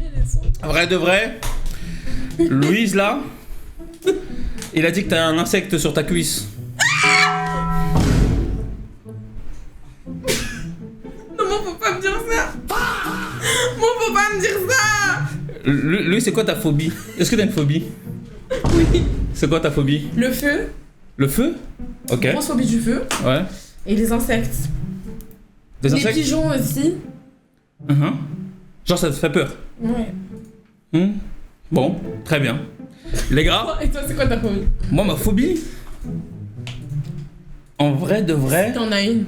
vrai de vrai, Louise là, il a dit que t'as un insecte sur ta cuisse. Non, faut pas me dire ça. Faut pas me dire ça. Louise, c'est quoi ta phobie? Est-ce que t'as une phobie? Oui. C'est quoi ta phobie? Le feu. Le feu? Ok. Grosse phobie du feu. Ouais. Et les insectes. Des Les insectes? pigeons aussi. Genre ça te fait peur? Ouais. Bon, très bien. Les gars, Et toi, c'est quoi ta phobie? moi ma phobie, en vrai de vrai, T'en as une.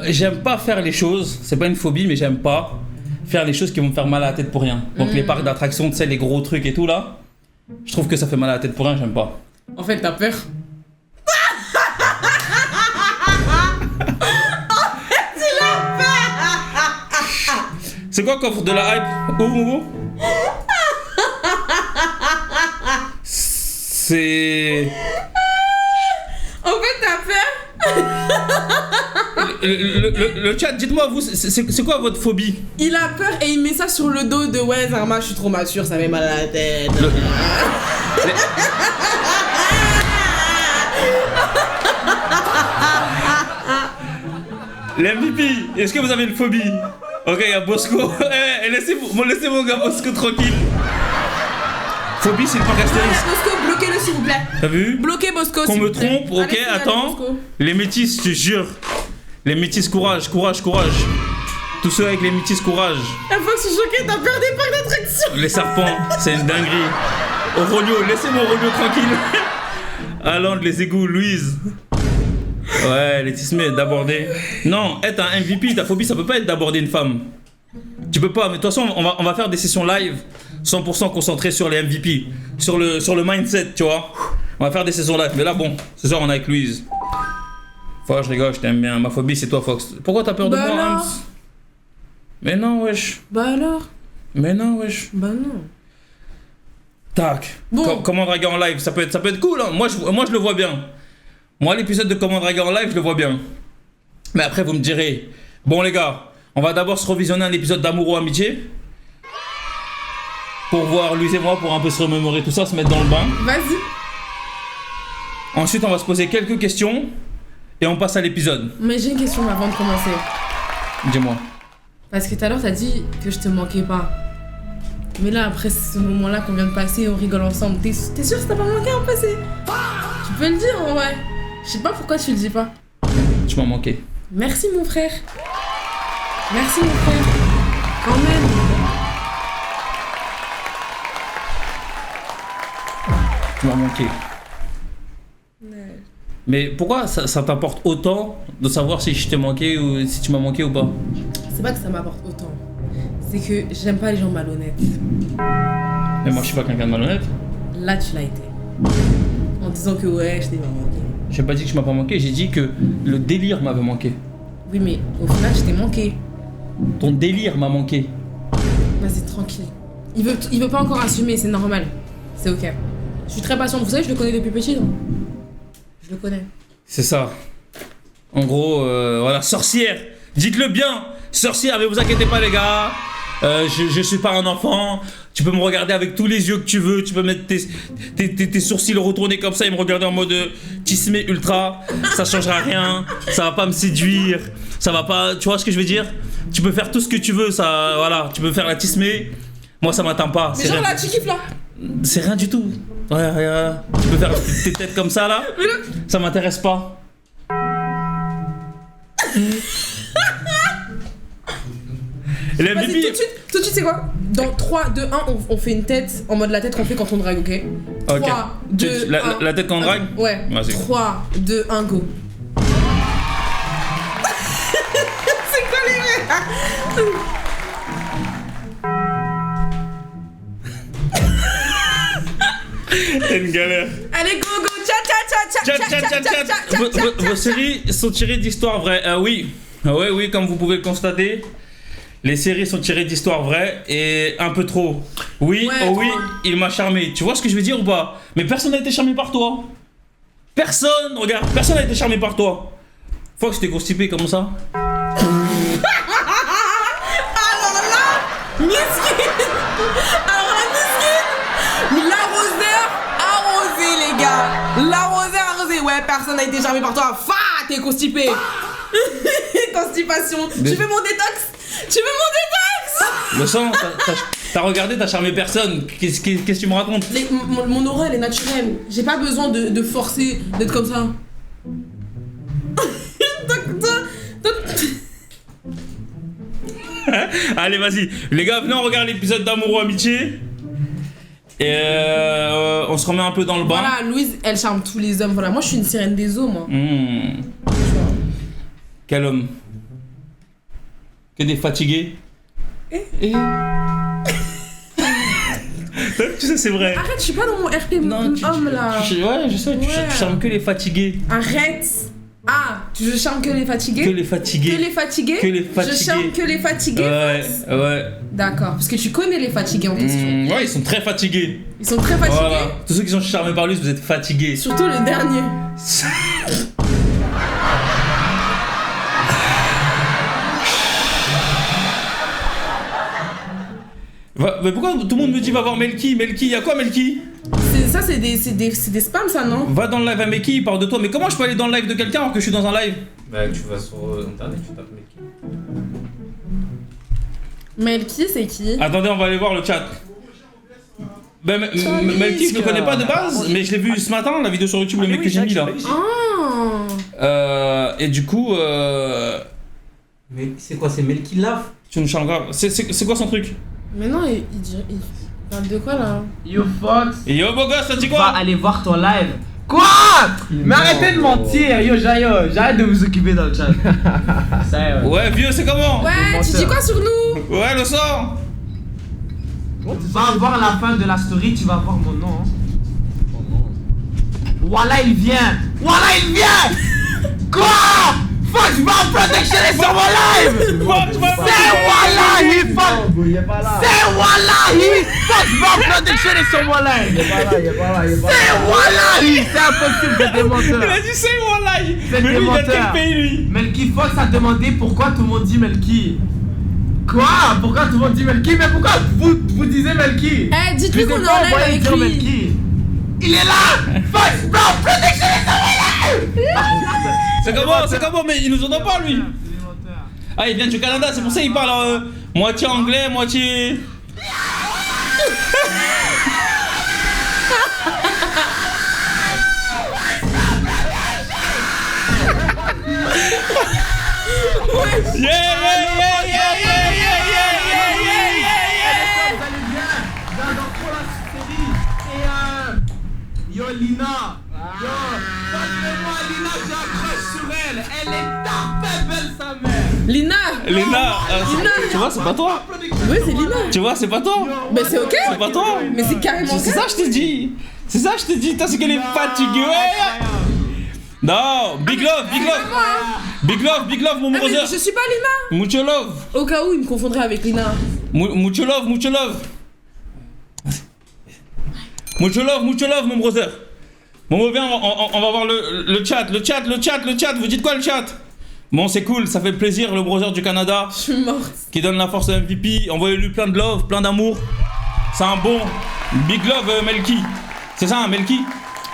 j'aime pas faire les choses, c'est pas une phobie mais j'aime pas faire les choses qui vont me faire mal à la tête pour rien. Donc les parcs d'attractions, tu sais, les gros trucs et tout là, je trouve que ça fait mal à la tête pour rien, j'aime pas. En fait, t'as peur. C'est quoi qu'offre de la hype? Ouh. C'est... En fait, t'as peur. Le chat, dites-moi vous, c'est quoi votre phobie? Il a peur et il met ça sur le dos de ouais, Zarma, je suis trop mature, ça fait mal à la tête. Les MVP, est-ce que vous avez une phobie? Ok, il y a Bosco. Laissez mon gars Bosco tranquille. Phobie, c'est le parc Astérix. Bosco, bloquez-le s'il vous plaît. T'as vu? Bloquez Bosco. Qu'on s'il me vous plaît. trompe, ok, Allez, signalez attends. Bosco. Les métis, je te jure. Les métis, courage. Tous ceux avec les métis, courage. La fois que je suis choquée, t'as peur des parcs d'attractions. Les serpents, c'est une dinguerie. Aurelio, laissez mon Aurelio tranquille. Allende, les égouts, Louise. Ouais, les tismés, d'aborder. Non, être un MVP, ta phobie, ça peut pas être d'aborder une femme. Tu peux pas, mais de toute façon, on va faire des sessions live 100% concentrées sur les MVP, sur le mindset, tu vois. On va faire des sessions live. Mais là, bon, ce soir, on est avec Louise. Faut, je rigole, je t'aime bien. Ma phobie, c'est toi, Fox. Pourquoi t'as peur de moi, alors. Hams? Mais non, wesh. Bah alors. Mais non, wesh. Bah non. Tac. Bon. Comment Draguer en live, ça peut être cool, hein. Moi, je le vois bien. Moi, l'épisode de Comment Draguer en live, je le vois bien. Mais après, vous me direz, bon les gars, on va d'abord se revisionner un épisode d'Amour ou Amitié. Pour voir Louise et moi, pour un peu se remémorer tout ça, se mettre dans le bain. Vas-y. Ensuite, on va se poser quelques questions. Et on passe à l'épisode. Mais j'ai une question avant de commencer. Dis-moi. Parce que tout à l'heure, t'as dit que je te manquais pas. Mais là, après ce moment-là qu'on vient de passer, on rigole ensemble. T'es sûr que ça t'a pas manqué en passé? Tu peux le dire en vrai. Je sais pas pourquoi tu le dis pas. Tu m'as manqué. Merci mon frère. Merci mon frère. Quand même. Tu m'as manqué. Mais pourquoi ça t'apporte autant de savoir si je t'ai manqué ou si tu m'as manqué ou pas? C'est pas que ça m'apporte autant. C'est que j'aime pas les gens malhonnêtes. Mais moi je suis pas quelqu'un de malhonnête. Là, tu l'as été. En disant que ouais, je t'ai pas manqué. J'ai pas dit que je m'as pas manqué, j'ai dit que le délire m'avait manqué. Oui, mais au final, je t'ai manqué. Ton délire m'a manqué. Vas-y, tranquille. Il veut pas encore assumer, c'est normal. C'est ok. Je suis très patiente. Vous savez, je le connais depuis petit, non? Je le connais. C'est ça. En gros, voilà, sorcière. Dites-le bien. Sorcière, mais vous inquiétez pas les gars. Je suis pas un enfant. Tu peux me regarder avec tous les yeux que tu veux. Tu peux mettre tes sourcils retournés comme ça et me regarder en mode tismé ultra. Ça changera rien. Ça va pas me séduire. Ça va pas... Tu vois ce que je veux dire? Tu peux faire tout ce que tu veux. Ça, voilà. Tu peux faire la tismé. Moi, ça m'atteint pas. Mais genre rien. là, tu kiffes là? C'est rien du tout. Ouais. Tu peux faire tes têtes comme ça là. Ça m'intéresse pas. Les Vas-y, MVP. tout de suite, c'est quoi? Dans 3, 2, 1, on fait une tête en mode la tête qu'on fait quand on drague, ok? Ok. 3, 2, La tête qu'on drague? Ouais. Vas-y. 3, 2, 1, go. C'est quoi les mecs? C'est une galère. Allez, go, go, tcha. Vos séries sont tirées d'histoires vraies. Oui. Oui, comme vous pouvez le constater. Les séries sont tirées d'histoires vraies et un peu trop. Oui, Ouais, oh oui, trop. il m'a charmé. Tu vois ce que je veux dire ou pas? Mais personne n'a été charmé par toi. Personne, regarde, personne n'a été charmé par toi. Fox, t'es constipé comme ça? Alors la biscuit, l'arroseur arrosé les gars. L'arroseur arrosé. Ouais, personne n'a été charmé par toi. Fa, t'es constipé. Constipation. Tu veux mon détox? Tu veux mon détox? Le sang, t'as regardé, t'as charmé personne. Qu'est-ce que tu me racontes? Mon aura elle est naturelle. J'ai pas besoin de forcer d'être comme ça. Allez, vas-y. Les gars, venez, on regarde l'épisode d'Amour ou Amitié. Et on se remet un peu dans le bain. Voilà, Louise, elle charme tous les hommes. Voilà, moi je suis une sirène des eaux, moi. Quel homme? Que des fatigués. Tu sais, c'est vrai. Arrête, je suis pas dans mon RP Non, homme là. Ouais, je sais, tu charmes que les fatigués. Arrête. Ah, je charme que les fatigués. Que les fatigués. Que les fatigués. Que les fatigués. Je charme que les fatigués. Ouais. D'accord, parce que tu connais les fatigués en question. Ouais, ils sont très fatigués. Ils sont très fatigués. Voilà. Tous ceux qui sont charmés par lui, vous êtes fatigués. Surtout le dernier. Mais pourquoi tout le monde me dit va voir Melki? Melki, y'a quoi Melki? Ça, c'est des spams, ça, non? Va dans le live à Melki, il parle de toi. Mais comment je peux aller dans le live de quelqu'un alors que je suis dans un live? Bah, tu vas sur internet, tu tapes Melki. Melki, c'est qui? Attendez, on va aller voir le chat. Ben, Melki, je le connais pas de base, mais je l'ai vu ce matin, la vidéo sur YouTube, le mec que j'ai mis là. Et du coup. Mais c'est quoi? C'est Melki Love? Tu me charmes grave. C'est quoi son truc? Mais non, il parle de quoi là? Yo Fox, Et yo beau gosse, ça dit va quoi? aller voir ton live. Quoi? Mais arrêtez de mentir, yo Jayo, j'arrête de vous occuper dans le chat. Ça y est, Ouais, vieux, c'est comment? Ouais, tu dis quoi sur nous? Ouais, le sang. Tu vas voir la fin de la story, tu vas voir mon nom. Voilà, il vient. Voilà, il vient. Quoi? Fox va en protection sur mon live. C'est Wallahi, Fox. C'est Wallahi. Fox va en protection sur mon live. C'est Wallahi. C'est impossible de démentir. Il a dit c'est Wallahi. C'est Mais lui, il vient de quel menteur. pays lui? Melki Fox a demandé pourquoi tout le monde dit Melki. Quoi? Pourquoi tout le monde dit Melki? Mais pourquoi vous disiez Melki? Eh, dites-lui qu'on est en live avec lui. Melki. Il est là. Fox va en protection sur mon live. C'est comment, mais il nous entend pas lui. Ah, il vient du Canada, c'est pour ça qu'il parle moitié anglais, moitié. Yo Lina. Yo, passe-le-moi Lina, j'accroche sur elle. Elle est tapée belle sa mère. Lina, tu vois, c'est pas toi. Oui, c'est Lina. Tu vois, c'est pas toi. Mais c'est ok. C'est pas toi. Mais c'est carrément C'est ça, je te dis. C'est ça, je te dis. T'as ce qu'elle est fatiguée. Ouais. Non, big love, mon Ah, mais brother. je suis pas Lina. Mucho love. Au cas où il me confondrait avec Lina. Mucho love. Mucho love, mon brother. Bon, viens, on va voir le chat. Le chat. Vous dites quoi, le chat? Bon, c'est cool, ça fait plaisir, le brother du Canada. Je suis morte. Qui donne la force à MVP. Envoyez-lui plein de love, plein d'amour. C'est un bon. Big love, Melki. C'est ça, hein, Melki?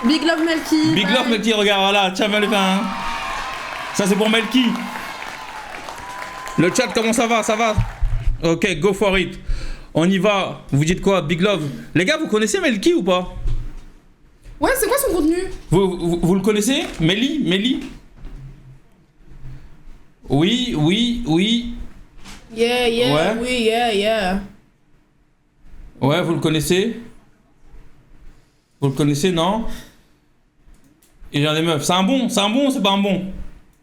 Big love Melki. Big love, Melki, regarde, voilà. Tiens, viens le faire. Hein. Ça, c'est pour Melki. Le chat, comment ça va? Ça va? Ok, go for it. On y va. Vous dites quoi? Big love. Les gars, vous connaissez Melki ou pas? Ouais, c'est quoi son contenu? Vous le connaissez? Melly? Oui. Yeah, Ouais. oui, yeah. Ouais, vous le connaissez? Vous le connaissez, non? Il y a des meufs. C'est un bon, c'est pas un bon?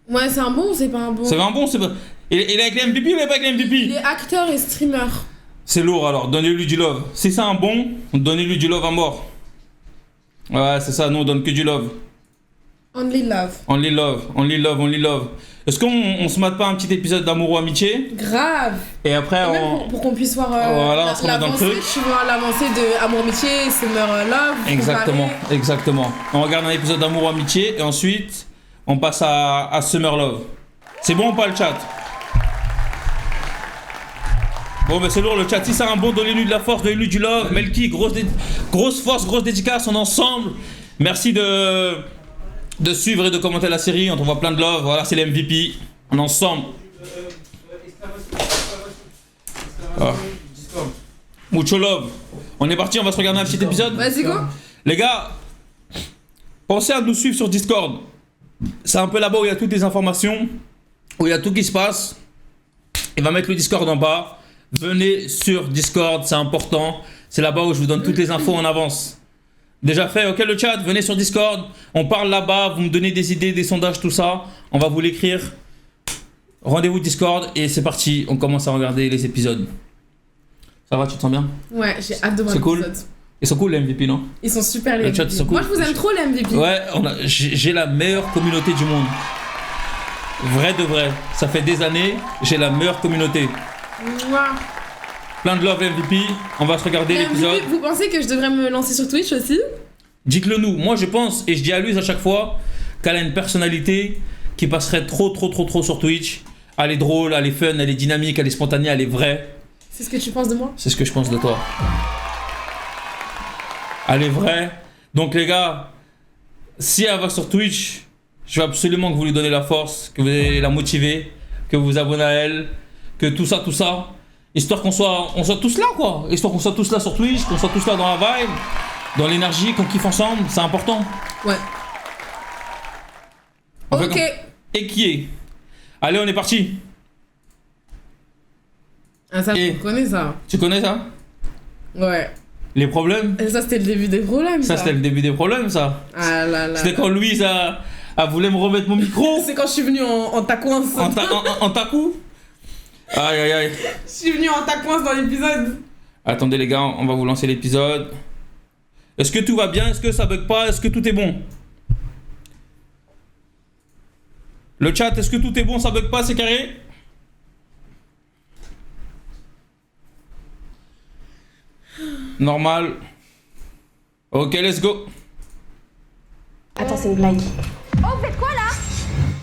Ouais, c'est un bon ou c'est pas un bon? C'est un bon, c'est pas... Il est avec les MVP ou il est pas avec les Il MVP? est acteur et streamer. C'est lourd alors, donnez-lui du love. Si c'est un bon, donnez-lui du love à mort. Ouais, c'est ça, nous on donne que du love. Only love. Only love. Est-ce qu'on se mate pas un petit épisode d'amour ou amitié? Grave. Et après Et même on... pour qu'on puisse voir Voilà, on se remet dans le l'avancée, truc. tu vois l'avancée de Amour Amitié, Summer Love. Exactement. On regarde un épisode d'amour ou amitié et ensuite on passe à Summer Love. C'est bon ou pas le chat? Bon, c'est lourd le chat. Si c'est un bon, donnez-lui de la force, donnez-lui du love. Melky, grosse force, grosse dédicace, on est ensemble. Merci de suivre et de commenter la série. On t'envoie plein de love. Voilà, c'est les MVP. On est ensemble. Ah. Mucho love. On est parti, on va se regarder un petit épisode. Vas-y, go. Les gars, pensez à nous suivre sur Discord. C'est un peu là-bas où il y a toutes les informations, où il y a tout qui se passe. Il va mettre le Discord en bas. Venez sur Discord, c'est important. C'est là-bas où je vous donne toutes les infos en avance. Déjà fait, ok le chat, venez sur Discord. On parle là-bas, vous me donnez des idées, des sondages, tout ça. On va vous l'écrire. Rendez-vous Discord et c'est parti. On commence à regarder les épisodes. Ça va, tu te sens bien? Ouais, j'ai hâte de voir C'est cool. l'épisode. Ils sont cool les MVP, non? Ils sont super les Le chat, MVP. ils sont cool. Moi, je vous aime trop les MVP. Ouais, j'ai la meilleure communauté du monde. Vrai de vrai. Ça fait des années, j'ai la meilleure communauté. Mouah. Plein de love MVP. On va se regarder Les l'épisode. MVP, vous pensez que je devrais me lancer sur Twitch aussi? Dites-le nous. Moi, je pense, et je dis à Louise à chaque fois, qu'elle a une personnalité qui passerait trop sur Twitch. Elle est drôle, elle est fun, elle est dynamique, elle est spontanée, elle est vraie. C'est ce que tu penses de moi? C'est ce que je pense de toi. Elle est vraie. Donc les gars, si elle va sur Twitch, je veux absolument que vous lui donnez la force, que vous la motivez, que vous vous abonnez à elle, que tout ça, histoire qu'on soit tous là quoi. Histoire qu'on soit tous là sur Twitch, qu'on soit tous là dans la vibe, dans l'énergie, qu'on kiffe ensemble, c'est important. Ouais. On fait Ok. comme- Et qui est? Allez, on est parti. Ah, ça, Et- tu connais ça? Tu connais ça? Ouais. Les problèmes? Et ça, c'était le début des problèmes. Ça, c'était le début des problèmes, ça. Ah là là. C'était quand Louise a voulu me remettre mon micro C'est quand je suis venue en ta coince. en tacou. Aïe aïe aïe. Je suis venue en ta coince dans l'épisode. Attendez les gars, on va vous lancer l'épisode. Est-ce que tout va bien? Est-ce que ça bug pas? Est-ce que tout est bon? Le chat, est-ce que tout est bon? Ça bug pas? C'est carré? Normal. Ok, let's go. Attends, c'est une blague.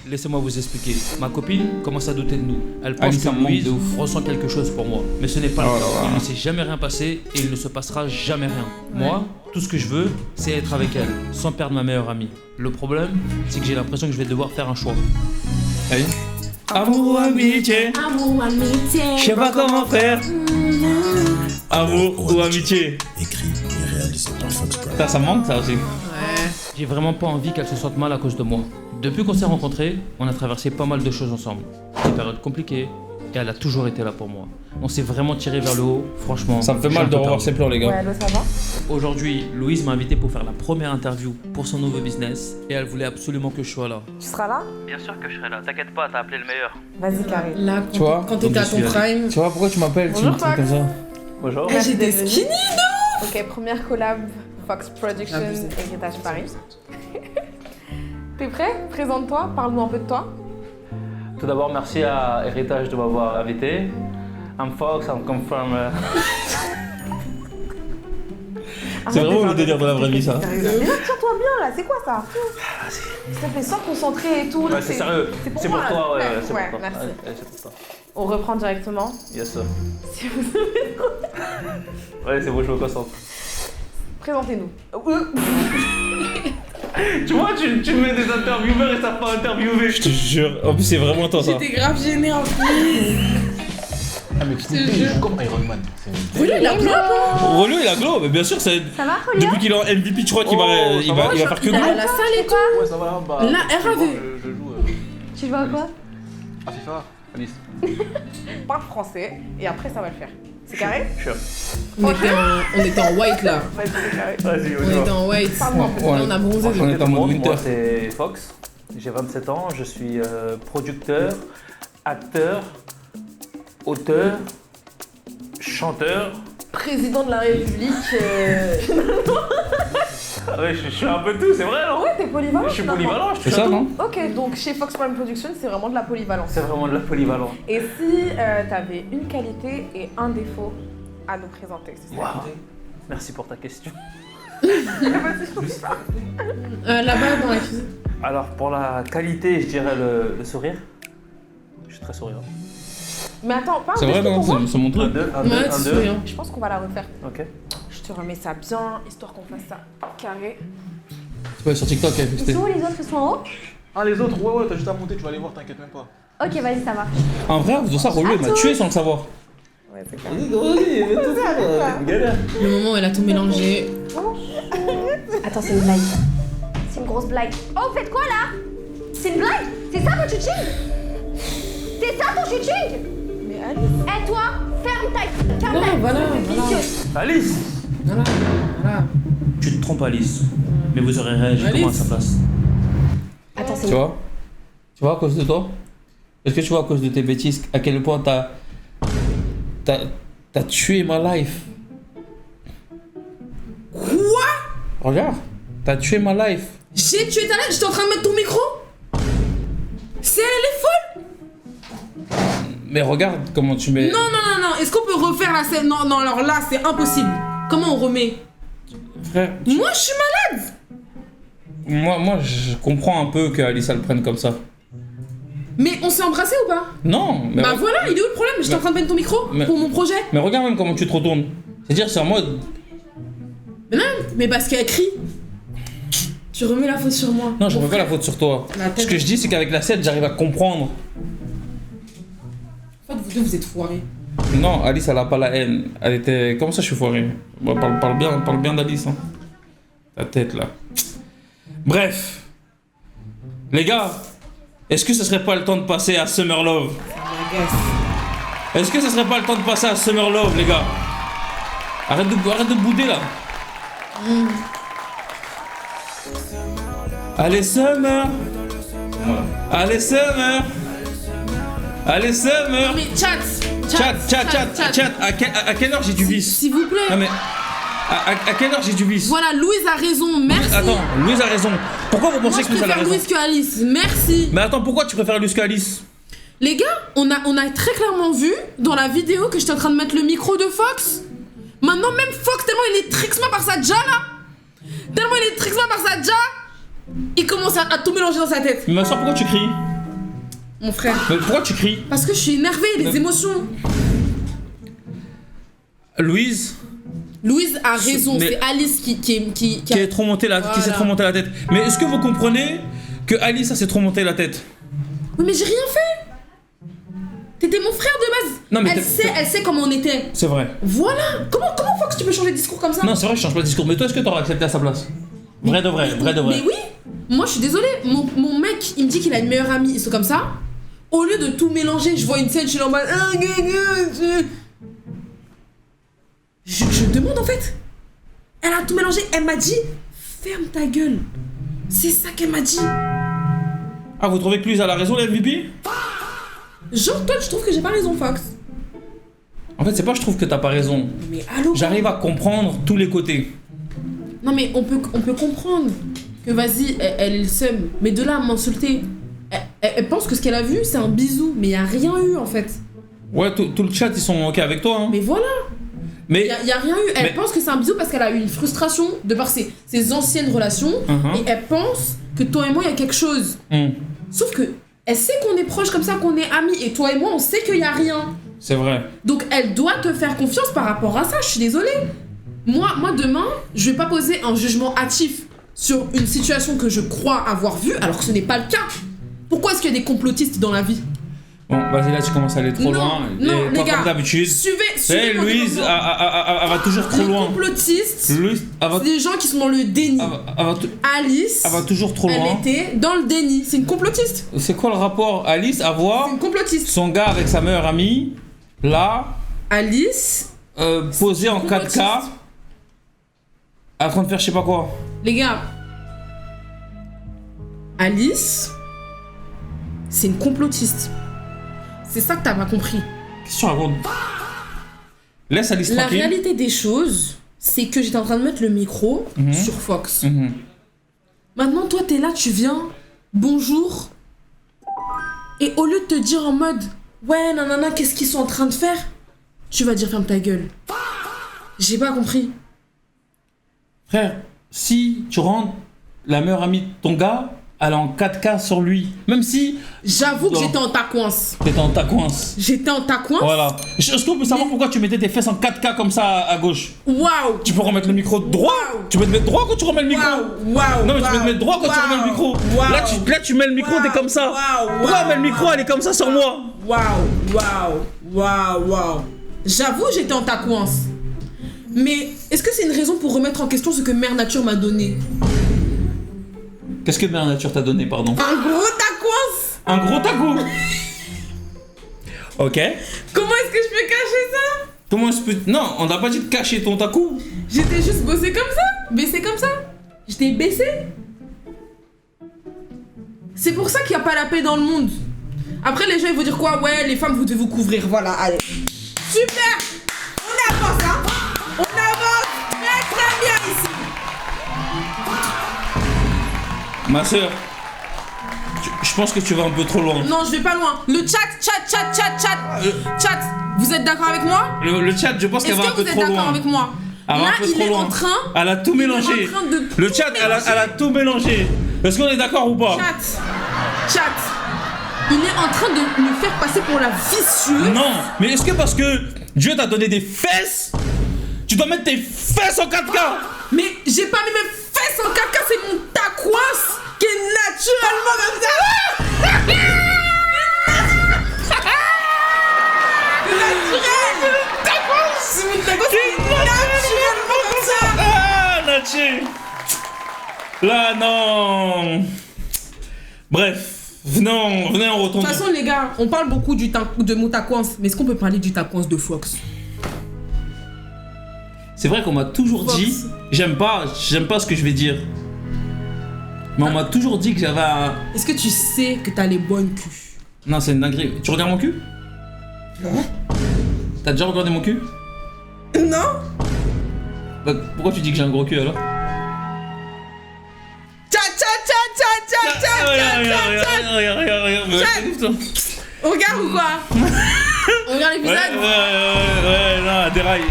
Laissez-moi vous expliquer. Ma copine commence à douter de nous. Elle pense Alice, que un manque Louise de ouf. ressent quelque chose pour moi. Mais ce n'est pas le Oh cas. là là. Il ne s'est jamais rien passé et il ne se passera jamais rien. Moi, tout ce que je veux, c'est être avec elle, sans perdre ma meilleure amie. Le problème, c'est que j'ai l'impression que je vais devoir faire un choix. Allez. Amour ou amitié, Amour, amitié. je sais pas comment faire. Amour ou amitié. Écrit et réalisé par Fox Prime. Ça me manque ça aussi. Ouais. J'ai vraiment pas envie qu'elle se sente mal à cause de moi. Depuis qu'on s'est rencontrés, on a traversé pas mal de choses ensemble. Des périodes compliquées, et elle a toujours été là pour moi. On s'est vraiment tiré vers le haut, franchement. Ça me fait j'ai mal un de peu revoir perdu. ses pleurs, les gars. Ouais, allô, ça va? Aujourd'hui, Louise m'a invité pour faire la première interview pour son nouveau business et elle voulait absolument que je sois là. Tu seras là? Bien sûr que je serai là, t'inquiète pas, t'as appelé le meilleur. Vas-y, carré. Là, Tu vois, quand t'étais à donc ton je suis prime. Tu vois pourquoi tu m'appelles? Tu Bonjour, me traites Fox. comme ça. Bonjour. Eh, j'étais d'être venu. skinny. Ok, première collab Fox Production, Abusé. Héritage Paris. T'es prêt? Présente-toi, parle-nous un peu de toi. Tout d'abord, merci à Héritage de m'avoir invité. I'm Fox, I'm come from... C'est vraiment le délire de la vraie vie, ça. Mais là, tiens-toi bien là, c'est quoi ça? Ça fait sois concentré et tout. là, Ouais, c'est sérieux, c'est pour moi, toi, ouais, là. c'est Ouais, pour toi. merci. Ouais, c'est pour toi. On reprend directement. Yes sir. Si vous- Ouais, c'est bon, je me concentre. Présentez-nous. Tu vois, tu me mets des intervieweurs et ça pas interviewer. Je te jure. En plus, c'est vraiment toi, ça. J'étais grave gênée en plus. Ah, mais te jure. comme Iron Man. Oui, il a plein. Relou, il a glow, mais bien sûr, c'est. Ça va, Rolia? Depuis qu'il est en MVP, je crois qu'il Oh, va, ça il va, va, il va faire que Il a glow. la salle et tout. Ouais, ça va, bah. Là, RAV. Je joue Tu vas à quoi? à FIFA, Alice. Parle français et après ça va le faire. C'est carré? Sure. On était en white là. Vas-y, c'est carré. Vas-y, On était en white. Parle-moi un peu. Ouais. Là, on a bronzé. On est en mode winter. Moi, c'est Fox. J'ai 27 ans. Je suis producteur, acteur, auteur, chanteur. Président de la République. Ah ouais, je suis un peu tout, c'est vrai, non? Ouais, t'es polyvalent. Je suis finalement. polyvalent, je C'est suis ça, un tout. non? Ok, donc chez Fox Prime Production, c'est vraiment de la polyvalence. C'est vraiment de la polyvalence. Et si t'avais une qualité et un défaut à nous présenter, c'est ça? Waouh. Merci pour ta question. Là-bas dans la cuisine. Alors, pour la qualité, je dirais le sourire. Je suis très souriant. Mais attends, parle C'est de vrai, tout non, pour moi. c'est mon truc. Ouais, tu souviens. Je pense qu'on va la refaire. Ok. Je te remets ça bien, histoire qu'on fasse ça carré. C'est pas sur TikTok, elle Ils sont où les autres? Ils sont en haut? Ah, les autres, ouais, t'as juste à monter, tu vas aller voir, t'inquiète même pas. Ok, vas-y, ça marche. En vrai, pour ça, Rollo, il m'a tué sans le savoir. Ouais, c'est clair. Le moment où elle a tout mélangé. Attends, c'est une blague. C'est une grosse blague. Oh, vous faites quoi là? C'est une blague? C'est ça ton chuching? C'est ça ton chuching? Mais Alice. Eh toi, ferme ta Voilà, voilà, voilà. vicieuse. Alice! Voilà, voilà. Tu te trompes, Alice. Mais vous aurez réagi comment à sa place? Attends, c'est Tu vois? Tu vois à cause de toi? Est-ce que tu vois à cause de tes bêtises à quel point t'as tué ma life? Quoi? Regarde, t'as tué ma life. J'ai tué ta lettre, j'étais en train de mettre ton micro? C'est elle est folle? Mais regarde comment tu mets. Non, non, non, non, est-ce qu'on peut refaire la scène? Non, non, alors là, c'est impossible. Comment on remet? Frère, Moi, je suis malade. moi, je comprends un peu que Alice elle le prenne comme ça. Mais on s'est embrassé ou pas? Non, mais, Bah voilà, il est où le problème? J'étais en train de mettre ton micro mais- pour mon projet. mais regarde même comment tu te retournes. C'est-à-dire, c'est en mode. Mais non, mais parce qu'elle crie. Tu remets la faute sur moi. Non, je Mon remets pas la frère. faute sur toi. La tête. Ce que je dis, c'est qu'avec la scène, j'arrive à comprendre. En fait, vous deux, vous êtes foirés. Non, Alice, elle a pas la haine. Elle était. Comment ça, je suis foiré? Bon, parle bien d'Alice. Hein. Ta tête là. Bref. Les gars, est-ce que ce serait pas le temps de passer à Summer Love? Est-ce que ce serait pas le temps de passer à Summer Love, les gars? Arrête de bouder là. Allez, Summer. Allez, Summer. Allez, Summer. Mais chat. Chat. À quelle heure j'ai du vice? S'il vous plaît. Non mais. À quelle heure j'ai du vice? Voilà, Louise a raison, merci. Attends, Louise a raison. Pourquoi vous Moi, pensez je que Louise a préfère raison? Louise que Alice, merci. Mais attends, pourquoi tu préfères Louise qu'Alice? Les gars, on a très clairement vu dans la vidéo que j'étais en train de mettre le micro de Fox. Maintenant, même Fox, tellement il est trixement par sa ja là. Tellement il est trixement par sa ja. Il commence à tout mélanger dans sa tête. Mais ma soeur, pourquoi tu cries? Mon frère. Mais pourquoi tu cries? Parce que je suis énervée, les émotions. Louise, Louise a raison, Mais- c'est Alice qui qui s'est trop monté la tête. Mais est-ce que vous comprenez que Alice, ça s'est trop monté la tête? Oui, mais j'ai rien fait. T'étais mon frère de base. Non, mais elle sait comment on était. C'est vrai. Voilà. Comment Fox tu peux changer de discours comme ça? Non, c'est vrai, je change pas de discours. Mais toi, est-ce que t'aurais accepté à sa place? Vrai de vrai. Mais oui. Moi, je suis désolée. Mon mec, il me dit qu'il a une meilleure amie. Et c'est comme ça. Au lieu de tout mélanger, je vois une scène, je suis là en mode. Je demande en fait. Elle a tout mélangé. Elle m'a dit ferme ta gueule. C'est ça qu'elle m'a dit. Ah, vous trouvez que Louise a la raison, la MVP? Genre, toi, tu trouves que j'ai pas raison, Fox? En fait, c'est pas je trouve que t'as pas raison. Mais allô? J'arrive à comprendre tous les côtés. Non, mais on peut comprendre que vas-y, elle est le seum. Mais de là à m'insulter, elle pense que ce qu'elle a vu, c'est un bisou. Mais y a rien eu en fait. Ouais, tout le chat, ils sont ok avec toi. Hein. Mais voilà. Mais. Y a rien eu. Elle Mais- pense que c'est un bisou parce qu'elle a eu une frustration de par ses anciennes relations. Uh-huh. Et elle pense que toi et moi, il y a quelque chose. Sauf que elle sait qu'on est proches comme ça, qu'on est amis. Et toi et moi, on sait qu'il y a rien. C'est vrai. Donc elle doit te faire confiance par rapport à ça. Je suis désolée. Moi demain, je vais pas poser un jugement hâtif sur une situation que je crois avoir vue alors que ce n'est pas le cas. Pourquoi est-ce qu'il y a des complotistes dans la vie? Bon, vas-y, là, tu commences à aller trop Non, loin. non, Et les toi, gars, comme d'habitude. Suivez mon Louise, développement. elle va toujours trop Les loin. complotistes, Louise, elle va, c'est des gens qui sont dans le déni. Alice, elle va toujours trop elle loin. était dans le déni. C'est une complotiste. C'est quoi le rapport, Alice, à voir C'est une complotiste. son gars avec sa meilleure amie, là, Alice, posé en complotiste. 4K, en train de faire je sais pas quoi. les gars, Alice, c'est une complotiste. C'est ça que t'as pas compris. Qu'est-ce que tu racontes? Laisse Alice La tranquille. réalité des choses, c'est que j'étais en train de mettre le micro sur Fox. Maintenant, toi, t'es là, tu viens, bonjour. Et au lieu de te dire en mode, ouais, nanana, qu'est-ce qu'ils sont en train de faire? Tu vas dire, ferme ta gueule. J'ai pas compris. Frère, si tu rends la meilleure amie de ton gars, elle est en 4K sur lui. Même si J'avoue que Non. j'étais en ta coince. t'étais en ta coince. J'étais en ta coince. Voilà. Est-ce qu'on peut savoir pourquoi tu mettais tes fesses en 4K comme ça à gauche? Waouh. Tu peux remettre le micro droit. Waouh. Tu peux te mettre droit quand tu remets le micro. Waouh. Non mais tu peux te mettre droit quand tu remets le micro. Waouh. Là tu mets le micro, t'es comme ça. Pourquoi elle met le micro, elle est comme ça sur moi? Waouh. J'avoue, j'étais en ta coince. Mais est-ce que c'est une raison pour remettre en question ce que Mère Nature m'a donné? Qu'est-ce que Mère Nature t'a donné, pardon? Un gros ta coince. Un gros taco. Ok. Comment est-ce que je peux cacher ça? Comment est-ce que... Non, on n'a pas dit de cacher ton taco. J'étais juste bossée comme ça. Baissée comme ça. J'étais baissée. C'est pour ça qu'il n'y a pas la paix dans le monde. Après, les gens ils vont dire quoi? Ouais, les femmes vous devez vous couvrir. Voilà, allez. Super. On avance, hein. On avance très bien ici. Ma soeur, je pense que tu vas un peu trop loin. Non, je vais pas loin. Le chat. Chat, vous êtes d'accord avec moi? Le chat, je pense qu'elle Est-ce va un que peu vous êtes trop d'accord loin. avec moi? Elle va Là, un peu il trop est loin. en train... Elle a tout mélangé. Il est en train de Le tout chat, elle a tout mélangé. Est-ce qu'on est d'accord ou pas? Chat. Il est en train de me faire passer pour la vicieuse. Non, mais est-ce que parce que Dieu t'a donné des fesses, tu dois mettre tes fesses en 4K? Mais j'ai pas mis mes fesses en caca, c'est mon tacouas qui est naturellement comme ça. Naturel. C'est mon tacouas qui est naturellement comme ça. Ah, Nachi. Là, non. Bref, venez, on retourne. De toute façon, les gars, on parle beaucoup de mon tacouas, mais est-ce qu'on peut parler du tacouas de Fox? C'est vrai qu'on m'a toujours Fox. dit, j'aime pas ce que je vais dire. Mais on m'a toujours dit que j'avais un... Est-ce que tu sais que t'as les bonnes culs? Non, c'est une dinguerie. Tu regardes mon cul? Non. T'as déjà regardé mon cul? Non. Bah, pourquoi tu dis que j'ai un gros cul alors? On regarde ou quoi? On regarde l'épisode? Ouais, non, elle déraille.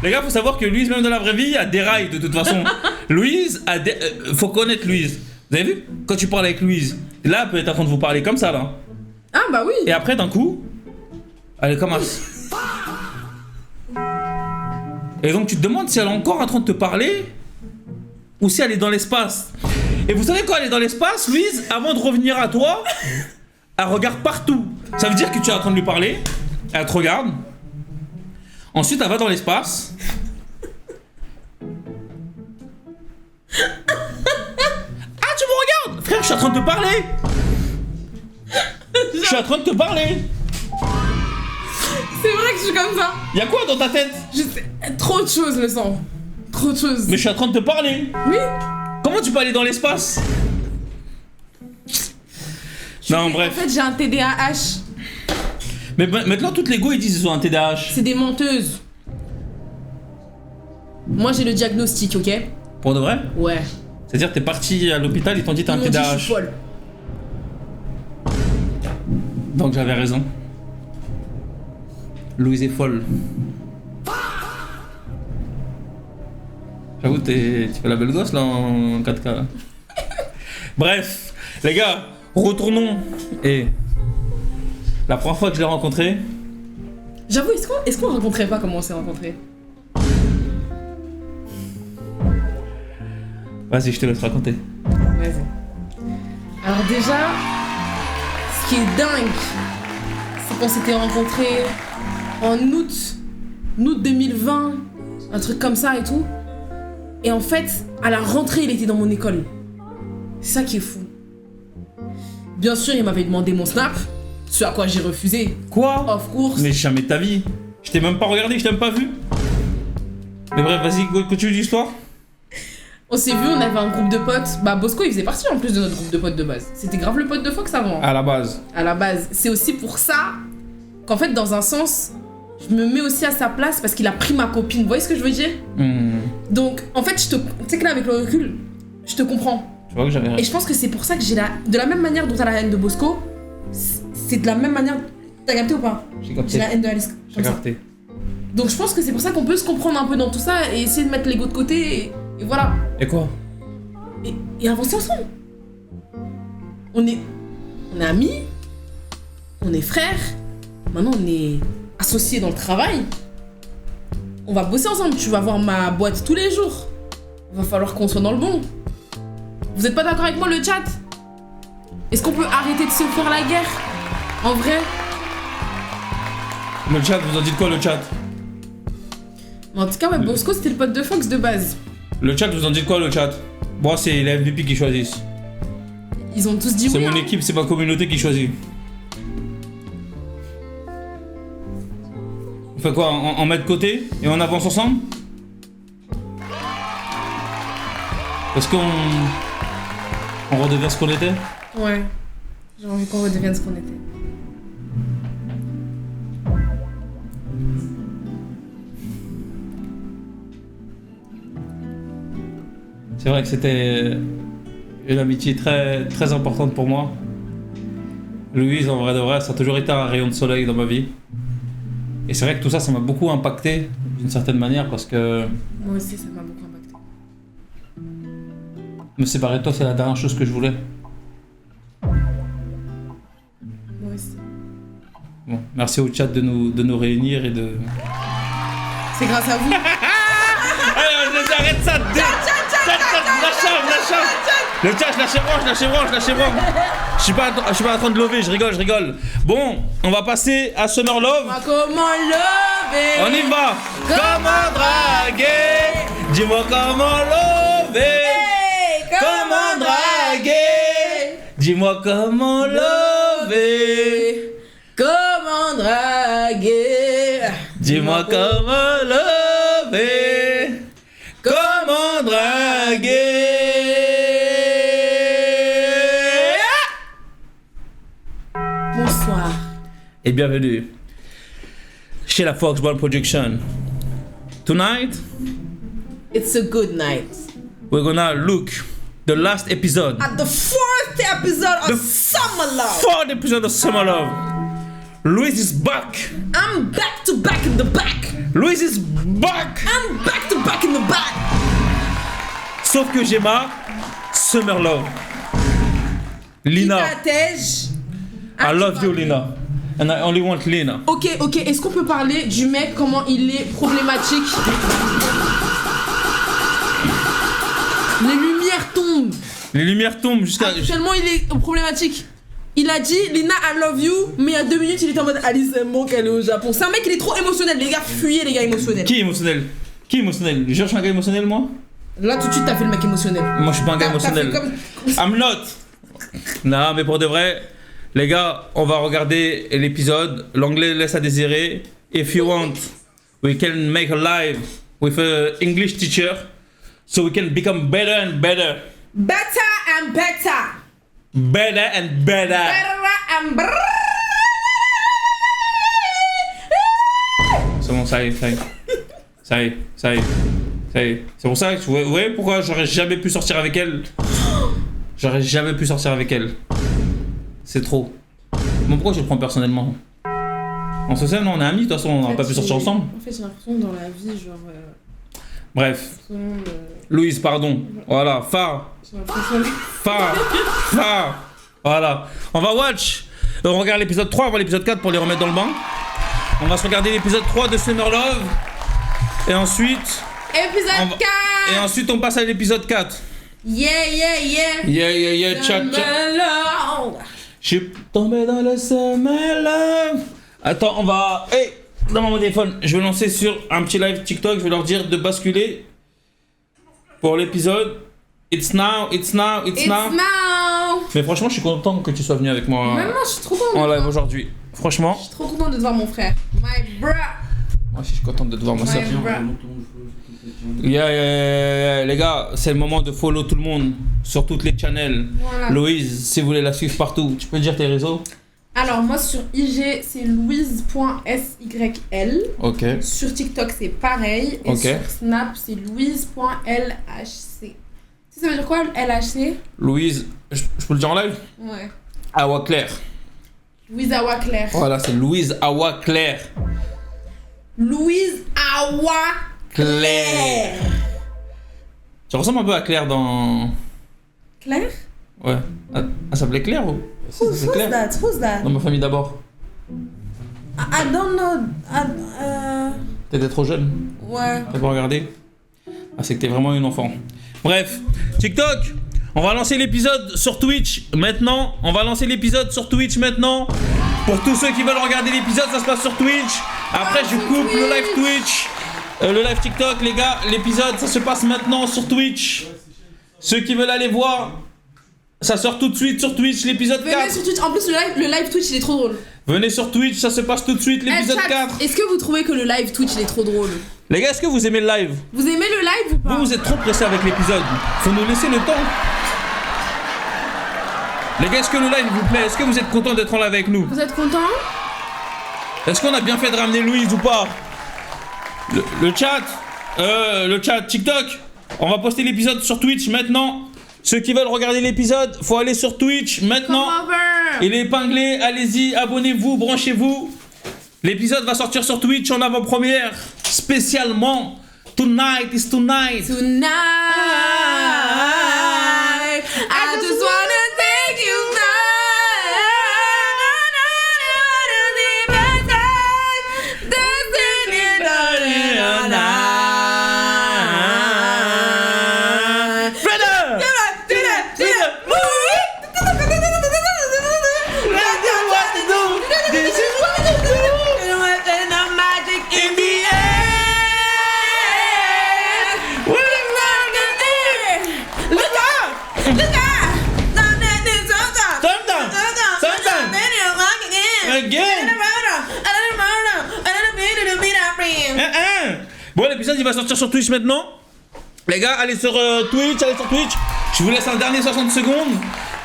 Les gars, faut savoir que Louise, même dans la vraie vie, elle déraille de toute façon. Louise, faut connaître Louise. Vous avez vu? Quand tu parles avec Louise, là, elle peut être en train de vous parler comme ça, là. Ah bah oui. Et après, d'un coup, elle est comme ça. Et donc, tu te demandes si elle est encore en train de te parler ou si elle est dans l'espace. Et vous savez, quand elle est dans l'espace, Louise, avant de revenir à toi, elle regarde partout. Ça veut dire que tu es en train de lui parler, elle te regarde. Ensuite, elle va dans l'espace. Ah, tu me regardes? Frère, je suis en train de te parler. Je suis en train de te parler. C'est vrai que je suis comme ça. Y'a quoi dans ta tête? Je sais, trop de choses le sang. Trop de choses. Mais je suis en train de te parler. Oui. Comment tu peux aller dans l'espace? Non, En bref. fait, j'ai un TDAH. Mais maintenant, toutes les go, ils disent qu'ils ont un TDAH. C'est des menteuses. Moi, j'ai le diagnostic, ok? Pour de vrai? Ouais. C'est-à-dire, t'es parti à l'hôpital, ils t'ont dit t'as Ils un m'ont dit, je suis TDAH. folle. Donc j'avais raison. Louise est folle. J'avoue, tu fais la belle gosse là en 4K. Bref, les gars, retournons. Et la première fois que je l'ai rencontré, J'avoue, est-ce qu'on rencontrait pas comment on s'est rencontrés? vas-y, je te laisse raconter. Vas-y. Alors déjà, ce qui est dingue, c'est qu'on s'était rencontrés en août 2020, un truc comme ça et tout. Et en fait, à la rentrée, il était dans mon école. C'est ça qui est fou. Bien sûr, il m'avait demandé mon snap, ce à quoi j'ai refusé. Quoi? Of course. Mais jamais de ta vie. Je t'ai même pas regardé, je t'ai même pas vu. Mais bref, vas-y, continue l'histoire. On s'est vu, on avait un groupe de potes. Bah, Bosco, il faisait partie en plus de notre groupe de potes de base. C'était grave le pote de Fox avant. À la base. À la base. C'est aussi pour ça qu'en fait, dans un sens, je me mets aussi à sa place parce qu'il a pris ma copine. Vous voyez ce que je veux dire? Donc, en fait, tu sais que là, avec le recul, je te comprends. Tu vois que j'avais Et je pense que c'est pour ça que j'ai de la même manière dont t'as la haine de Bosco, c'est de la même manière. T'as capté ou pas? J'ai J'ai capté. la haine de Alice. J'ai comme ça. capté. Donc, je pense que c'est pour ça qu'on peut se comprendre un peu dans tout ça et essayer de mettre l'ego de côté et voilà. Et quoi? Et avancer ensemble. On est amis, on est frères, maintenant on est associés dans le travail. On va bosser ensemble, tu vas voir ma boîte tous les jours. Il va falloir qu'on soit dans le bon. Vous êtes pas d'accord avec moi, le chat? Est-ce qu'on peut arrêter de se faire la guerre? En vrai? Le chat, vous en dites quoi, le chat? En tout cas, ouais, Bosco, c'était le pote de Fox de base. Le chat, vous en dites quoi, le chat? Moi, c'est les MVP qui choisissent. Ils ont tous dit C'est oui. mon équipe, c'est ma communauté qui choisit. On fait quoi? On met de côté et on avance ensemble? Est-ce qu'on redevient ce qu'on était? Ouais. J'ai envie qu'on redevienne ce qu'on était. C'est vrai que c'était une amitié très, très importante pour moi. Louise, en vrai de vrai, ça a toujours été un rayon de soleil dans ma vie. Et c'est vrai que tout ça, ça m'a beaucoup impacté d'une certaine manière parce que Moi aussi, ça m'a beaucoup impacté. me séparer de toi, c'est la dernière chose que je voulais. Moi aussi. Bon, merci au chat de nous réunir et de... C'est grâce à vous. Allez, arrête ça! Lâche. Le chat, lâchez branche. Je suis pas en train de lever, je rigole. Bon, on va passer à Summer Love. Comment lever? On y va! Comment draguer? Dis-moi comment lever! Comment draguer? Dis-moi comment lever! Comment draguer? Dis-moi comment lever! Comment draguer? Bonsoir. Et bienvenue chez la Foxball Production. Tonight, It's a good night. we're gonna look the last episode, At the 4th episode of The Summer Love. 4th episode of Summer Love. Louise is back. I'm back to back in the back. Louise is back. I'm back to back in the back. Sauf que j'ai ma Summer Love. Lina, I love you, Lina. And I only want Lina. Ok, est-ce qu'on peut parler du mec, comment il est problématique? Les lumières tombent. Les lumières tombent jusqu'à... Tellement il est problématique. Il a dit Lina I love you, mais il y a 2 minutes il était en mode Alice aime bon qu'elle est au Japon. C'est un mec il est trop émotionnel, les gars, fuyez les gars émotionnels. Qui est émotionnel? Je cherche un gars émotionnel, moi? Là tout de suite t'as fait le mec émotionnel. Moi, je suis pas un gars T'as émotionnel. fait comme- I'm not. Non, mais pour de vrai, les gars, on va regarder l'épisode. L'anglais laisse à désirer. If you want, we can make a live with an English teacher, so we can become better and better. Better and better. Better and better. Better and better. C'est bon, ça y est. C'est pour ça que, vous voyez pourquoi j'aurais jamais pu sortir avec elle. C'est trop. Bon, pourquoi je le prends personnellement? On se sait, non, on est amis, de toute façon, on n'a pas pu sortir ensemble. En fait j'ai l'impression que dans la vie genre... Bref, tout le monde, Louise, pardon. Voilà, phare. j'ai l'impression que- Phare. Voilà. On va watch. On regarde l'épisode 3, on va l'épisode 4 pour les remettre dans le banc. On va se regarder l'épisode 3 de Summer Love. Et ensuite... Épisode On va- 4. Et ensuite, on passe à l'épisode 4. Yeah. Yeah, chat. Je suis tombé dans le Summer Love. Attends, on va... Hey, dans mon téléphone, je vais lancer sur un petit live TikTok. Je vais leur dire de basculer pour l'épisode. It's now. It's now. Mais franchement, je suis content que tu sois venu avec moi Vraiment, je suis trop contente. en live aujourd'hui. Franchement, Je suis trop contente de te voir mon frère. My bro. moi aussi je suis content de te voir, ma soeur. My bro. Yeah. Les gars, c'est le moment de follow tout le monde sur toutes les channels. Voilà. Louise, si vous voulez la suivre partout, tu peux dire tes réseaux? Alors moi sur IG c'est louise.syl. Ok. Sur TikTok c'est pareil. Et Ok. sur Snap c'est louise.lhc. Ça veut dire quoi LHC? Louise, je peux le dire en live? Ouais. Awa Claire. Louise Awa Claire. Voilà, c'est Louise Awa Claire. Louise Awa Claire. Tu ressembles un peu à Claire dans... Claire? Ouais. Ah, ça s'appelait Claire ou? Who's that? Who's that? Non, ma famille d'abord. I don't know. T'étais trop jeune. Ouais. T'as pas regardé? Ah, c'est que t'es vraiment une enfant. Bref, TikTok, on va lancer l'épisode sur Twitch maintenant. Pour tous ceux qui veulent regarder l'épisode, ça se passe sur Twitch. Après, je coupe le live Twitch. Le live TikTok, les gars, l'épisode, ça se passe maintenant sur Twitch. Ceux qui veulent aller voir, ça sort tout de suite sur Twitch, l'épisode 4. Venez sur Twitch. En plus, le live Twitch, il est trop drôle. Venez sur Twitch, ça se passe tout de suite, l'épisode chat, 4. Est-ce que vous trouvez que le live Twitch, il est trop drôle? Les gars, est-ce que vous aimez le live? Vous aimez le live ou pas? Vous êtes trop pressés avec l'épisode. Faut nous laisser le temps. Les gars, est-ce que le live vous plaît? Est-ce que vous êtes contents d'être en live avec nous? Vous êtes contents? Est-ce qu'on a bien fait de ramener Louise ou pas? Le chat TikTok, on va poster l'épisode sur Twitch maintenant. Ceux qui veulent regarder l'épisode, faut aller sur Twitch maintenant. Il est épinglé, allez-y, abonnez-vous, branchez-vous. L'épisode va sortir sur Twitch en avant-première, spécialement. Tonight is tonight. Tonight, I just wanna take you Bon, l'épisode il va sortir sur Twitch maintenant. Les gars, allez sur Twitch. Je vous laisse un dernier 60 secondes.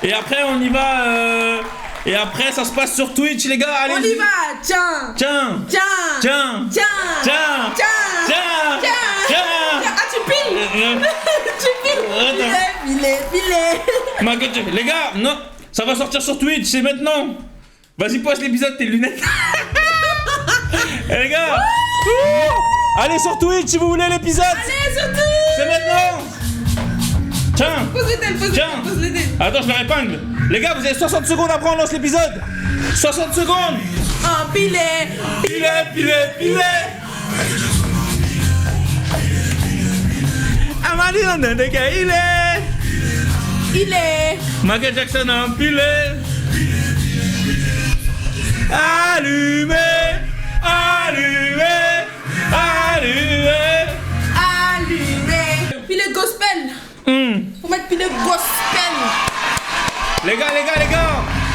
Et après, on y va. Et après, ça se passe sur Twitch, les gars. Allez. On y va. Tiens. Ah, tu piles. Filet. Les gars, non. Ça va sortir sur Twitch, c'est maintenant. Vas-y, poste l'épisode, tes lunettes. Et les gars. Allez sur Twitch si vous voulez l'épisode. Allez sur Twitch. C'est maintenant. Tiens. Pose les têtes. Attends, je leur épingle. Les gars, vous avez 60 secondes après on lance l'épisode. 60 secondes. Un pilet. Amadi Nandega, Il est. Michael Jackson a un pilet. Allumé. Pilet gospel. Faut mettre pilet gospel. Les gars.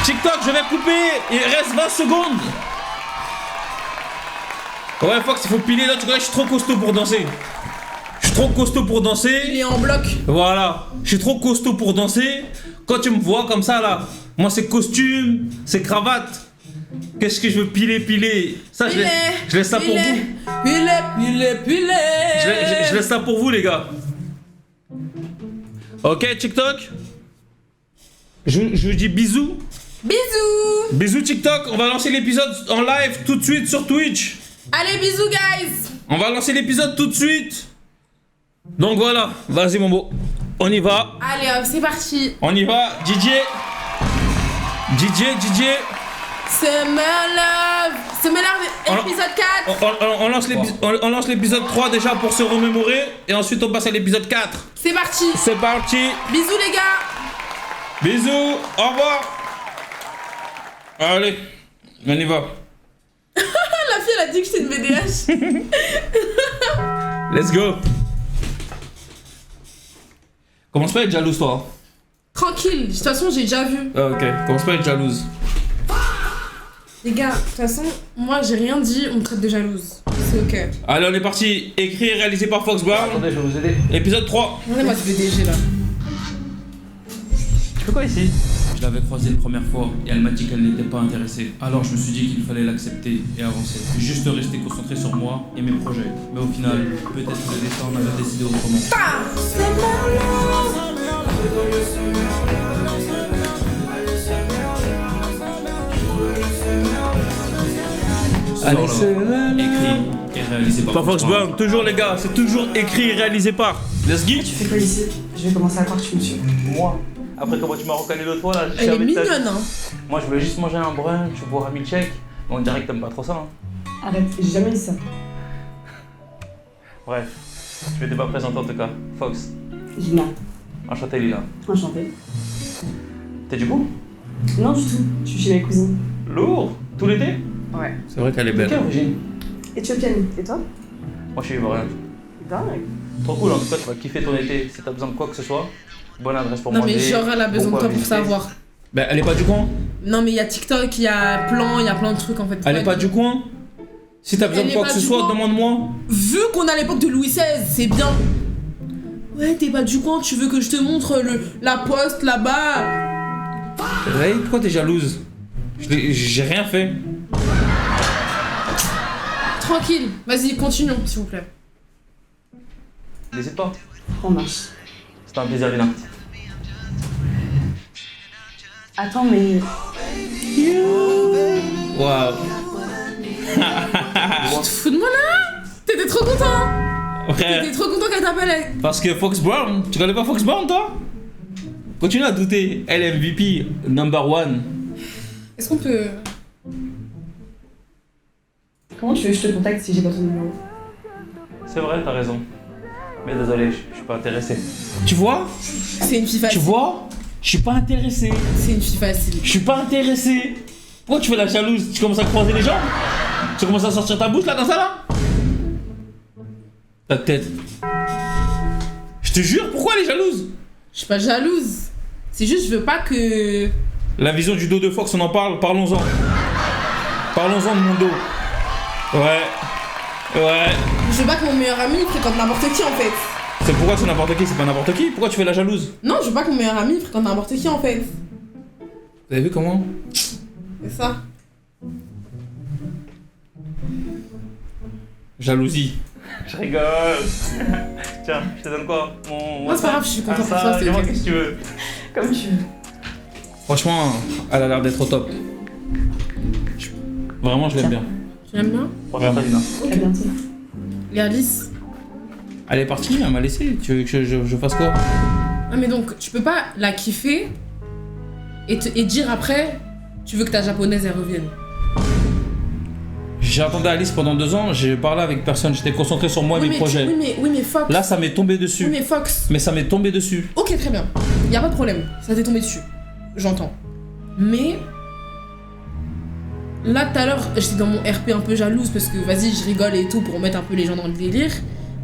TikTok, je vais couper. Il reste 20 secondes. Ouais, Fox, il faut piler. Là, tu connais, je suis trop costaud pour danser. Il est en bloc. Voilà. Je suis trop costaud pour danser. Quand tu me vois comme ça, là, moi, c'est costume, c'est cravate. Qu'est-ce que je veux piler? Ça, je laisse ça pour vous. Pilet. Je laisse ça pour vous, les gars. Ok, TikTok. Je vous dis bisous. Bisous, TikTok. On va lancer l'épisode en live tout de suite sur Twitch. Allez, bisous, guys. On va lancer l'épisode tout de suite. Donc voilà. Vas-y, mon beau. On y va. Allez, hop, c'est parti. On y va. DJ. Summer Love, épisode 4. On lance l'épisode 3 déjà pour se remémorer. Et ensuite on passe à l'épisode 4. C'est parti. Bisous les gars. Bisous. Au revoir. Allez. On y va. La fille elle a dit que j'étais une BDH. Let's go. Commence pas à être jalouse toi. Tranquille. De toute façon j'ai déjà vu. Ah, ok. Commence pas à être jalouse. Les gars, de toute façon, moi j'ai rien dit, on me traite de jalouse. C'est ok. Allez, on est parti. Écrit et réalisé par Fox Brown. Attendez, je vais vous aider. Épisode 3. Regardez-moi ce BDG là. Tu fais quoi ici? Je l'avais croisée une première fois et elle m'a dit qu'elle n'était pas intéressée. Alors je me suis dit qu'il fallait l'accepter et avancer. Juste rester concentré sur moi et mes projets. Mais au final, peut-être que le destin en avait décidé autrement. Allez, écrit et réalisé par Fox Brown. Toujours les gars, c'est toujours écrit et réalisé par. Let's Geek. Tu fais quoi ici? Je vais commencer à croire que tu me suis. Moi? Après comment tu m'as recalé l'autre fois là, j'ai Elle est servi de ta- mignonne, hein. Moi je voulais juste manger un brunch, boire un milkshake. On dirait que t'aimes pas trop ça. Hein. Arrête, j'ai jamais dit ça. Bref, je vais pas présenter en tout cas. Fox, Lina, enchanté Lila. enchantée. T'es du coup? Non, du tout. Je suis chez mes cousines. Lourd. Tout l'été? Ouais. C'est vrai qu'elle est De quelle belle. origine? Éthiopienne. Et toi? Moi je suis ivoirien. Dingue. Trop cool en tout cas, tu vas kiffer ton été. Si t'as besoin de quoi que ce soit, bonne adresse pour Non, manger. mais genre, elle a besoin bon de quoi toi pour visiter. savoir. Ben elle est pas du coin. Non, mais il y a TikTok, il y a Plan, il y a plein de trucs en fait. Elle est pas du coin. Si t'as besoin Elle de est quoi que pas ce du soit, coin. demande-moi. Vu qu'on est à l'époque de Louis XVI, c'est bien. Ouais, t'es pas du coin, tu veux que je te montre la poste là-bas. Ray, pourquoi t'es jalouse? J'ai rien fait. Tranquille, vas-y, continuons s'il vous plaît. N'hésite pas. On marche. C'était un plaisir, Lina. Attends, mais. Waouh. Tu te fous de moi là? T'étais trop content. Frère, T'étais trop content qu'elle t'appelle. parce que Fox Brown, tu connais pas Fox Brown toi? Continue à douter. Elle est MVP number one. Est-ce qu'on peut... Comment tu veux que je te contacte si j'ai pas ton numéro? C'est vrai, t'as raison. Mais désolé, je suis pas intéressé. Tu vois? C'est une fille Tu facile. vois? Je suis pas intéressé. C'est une fille facile. Je suis pas intéressé. Pourquoi tu fais la jalouse? Tu commences à croiser les jambes? Tu commences à sortir ta bouche là dans ça là? Ta tête. Je te jure, pourquoi elle est jalouse? Je suis pas jalouse. C'est juste, je veux pas que... La vision du dos de Fox, on en parle, parlons-en. Parlons-en de mon dos. Ouais. Ouais. Je veux pas que mon meilleur ami fréquente n'importe qui en fait. C'est pourquoi c'est n'importe qui, c'est pas n'importe qui. Pourquoi tu fais la jalouse? Non, je veux pas que mon meilleur ami fréquente n'importe qui en fait. Vous avez vu comment? C'est ça. Jalousie. Je rigole. Tiens, je te donne quoi? Non, c'est pas grave, je suis content pour toi, c'est dis-moi ok. qu'est-ce que tu veux. Comme tu veux. Franchement, elle a l'air d'être au top. Vraiment, je l'aime bien. Tu l'aimes bien? Vraiment. À bientôt. Et Alice? Elle est partie, elle m'a laissé. Tu veux que je fasse quoi? Ah mais donc, tu peux pas la kiffer et dire après, tu veux que ta japonaise elle revienne. J'ai attendu Alice pendant 2 ans, j'ai parlé avec personne, j'étais concentré sur moi et mes projets. Oui mais Fox. Là, ça m'est tombé dessus. Oui mais Fox. Mais ça m'est tombé dessus. Ok, très bien. Y a pas de problème. Ça t'est tombé dessus. J'entends. Mais là, tout à l'heure, j'étais dans mon RP un peu jalouse parce que vas-y, je rigole et tout pour remettre un peu les gens dans le délire.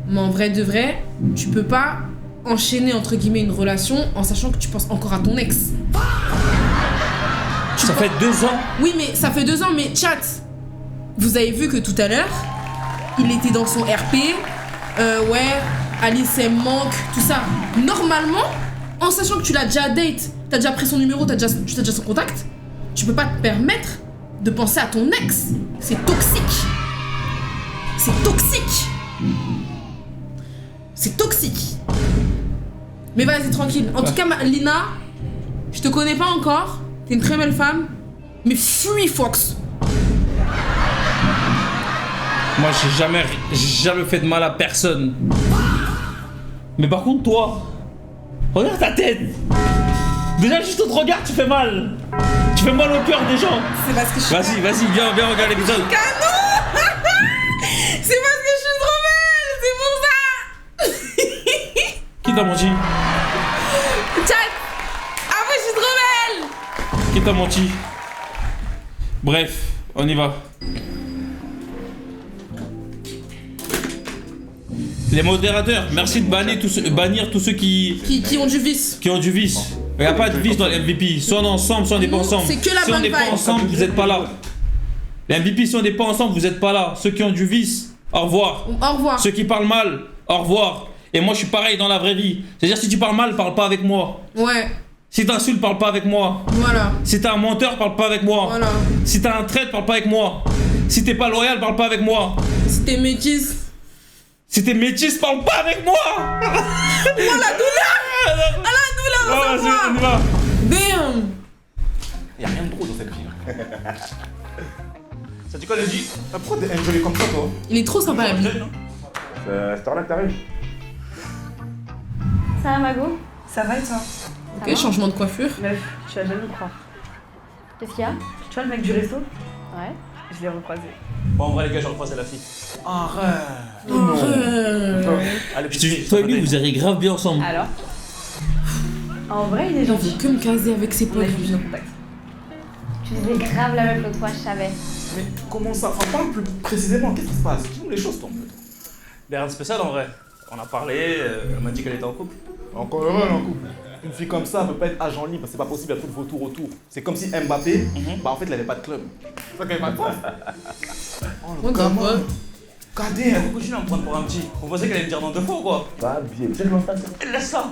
Mais en vrai de vrai, tu peux pas enchaîner entre guillemets une relation en sachant que tu penses encore à ton ex. Ça fait 2 ans. Oui, mais ça fait 2 ans, mais chat, vous avez vu que tout à l'heure, il était dans son RP, ouais, Alice elle me manque, tout ça. Normalement, en sachant que tu l'as déjà date, t'as déjà pris son numéro, tu as déjà son contact, tu peux pas te permettre de penser à ton ex. C'est toxique. C'est toxique. C'est toxique. Mais vas-y, tranquille. En tout cas, Lina, je te connais pas encore, t'es une très belle femme, mais fuis Fox. Moi, j'ai jamais fait de mal à personne. Mais par contre, toi, regarde ta tête. Déjà, juste au regard, tu fais mal. Tu fais mal au cœur des gens. C'est parce que je suis... Vas-y, viens regarder l'épisode. Canon. C'est parce que je suis trop belle, c'est pour ça. Qui t'a menti? Chat. Ah ouais, je suis trop belle. Qui t'a menti? Bref, on y va. Les modérateurs, merci de bannir tous ceux qui Qui ont du vice. ont du vice. Il n'y a pas de vice dans les MVP. Soit on est ensemble, soit on n'est pas Nous, ensemble. c'est que la Si on bonne n'est pas vibe. ensemble, vous n'êtes pas là. Les MVP, si on n'est pas ensemble, vous n'êtes pas là. Ceux qui ont du vice, au revoir. Au revoir. Ceux qui parlent mal, au revoir. Et moi, je suis pareil dans la vraie vie. C'est-à-dire, si tu parles mal, parle pas avec moi. Ouais, Si t'insultes, parle pas avec moi. voilà. Si t'es un menteur, parle pas avec moi. Voilà. Si t'es un traître, parle pas avec moi. Si t'es pas loyal, parle pas avec moi. Si t'es métisse. Si t'es métisse, parle pas avec moi. Oh la douleur. Ah la douleur, Ouais, vas-y, on y va. Damn. Y'a rien de drôle dans cette vie. Ça dit quoi, le dit? Pourquoi t'es enjolé comme ça, toi? Il est trop sympa la vie. C'est par là que t'arrives. Ça va, Mago? Ça va et toi? Ok, changement de coiffure. Meuf, tu vas jamais me croire. Qu'est-ce qu'il y a? Tu vois le mec du resto? Ouais. Je l'ai recroisé. Bon, en vrai, les gars, je recroisé la fille. Arrête. Allez, Toi et lui, vous irez grave bien ensemble. Alors? En vrai, il est Il gentil. veut que me caser avec ses On potes. a plus de contact. Tu faisais grave la meuf l'autre fois, je savais. Mais comment ça? Enfin, parle plus précisément, qu'est-ce qui se passe? Dis-nous les choses, toi. Mais rien de spécial en vrai. On a parlé, elle m'a dit qu'elle était en couple. Encore heureux, elle est en couple. Une fille comme ça, elle peut pas être agent libre, c'est pas possible, il y a trop de vautours autour. C'est comme si Mbappé, bah en fait, il avait pas de club. C'est ça qu'elle pas de sens. Ouais, grave, ouais. Regardez, elle continue à me prendre pour un petit. Vous pensez qu'elle allait me dire dans 2 fois ou quoi? Pas bien. Tu sais comment ça se passe? Elle laisse ça.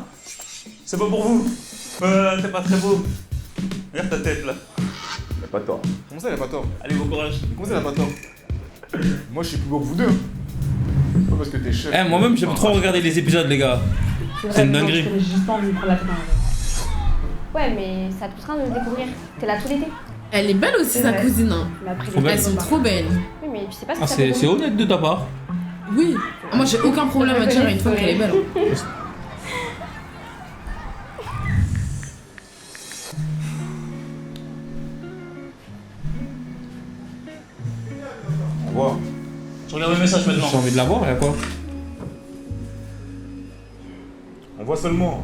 C'est pas pour vous. T'es pas très beau. Regarde ta tête là. T'as pas tort. Comment ça, elle a pas tort? Allez, bon courage. Comment ça, elle a pas tort? Moi, je suis plus beau que vous deux. Pas parce que t'es chef. Eh, moi-même, j'aime trop regarder les épisodes, les gars. C'est une dinguerie. J'ai juste pas envie de prendre la tête en vrai. Ouais, mais ça te poussera à nous découvrir. T'es là tout l'été. Elle est belle aussi, sa Ouais. cousine. Hein. Mais après, Trop belle. Elles sont trop belles. Oui, mais tu sais pas ce que Ah, ça c'est fait. honnête de ta part. Oui. Moi, j'ai aucun problème à dire à une femme qu'elle est belle. Hein. Au revoir. Je regarde le message maintenant. J'ai envie de la voir, y'a quoi? On voit seulement.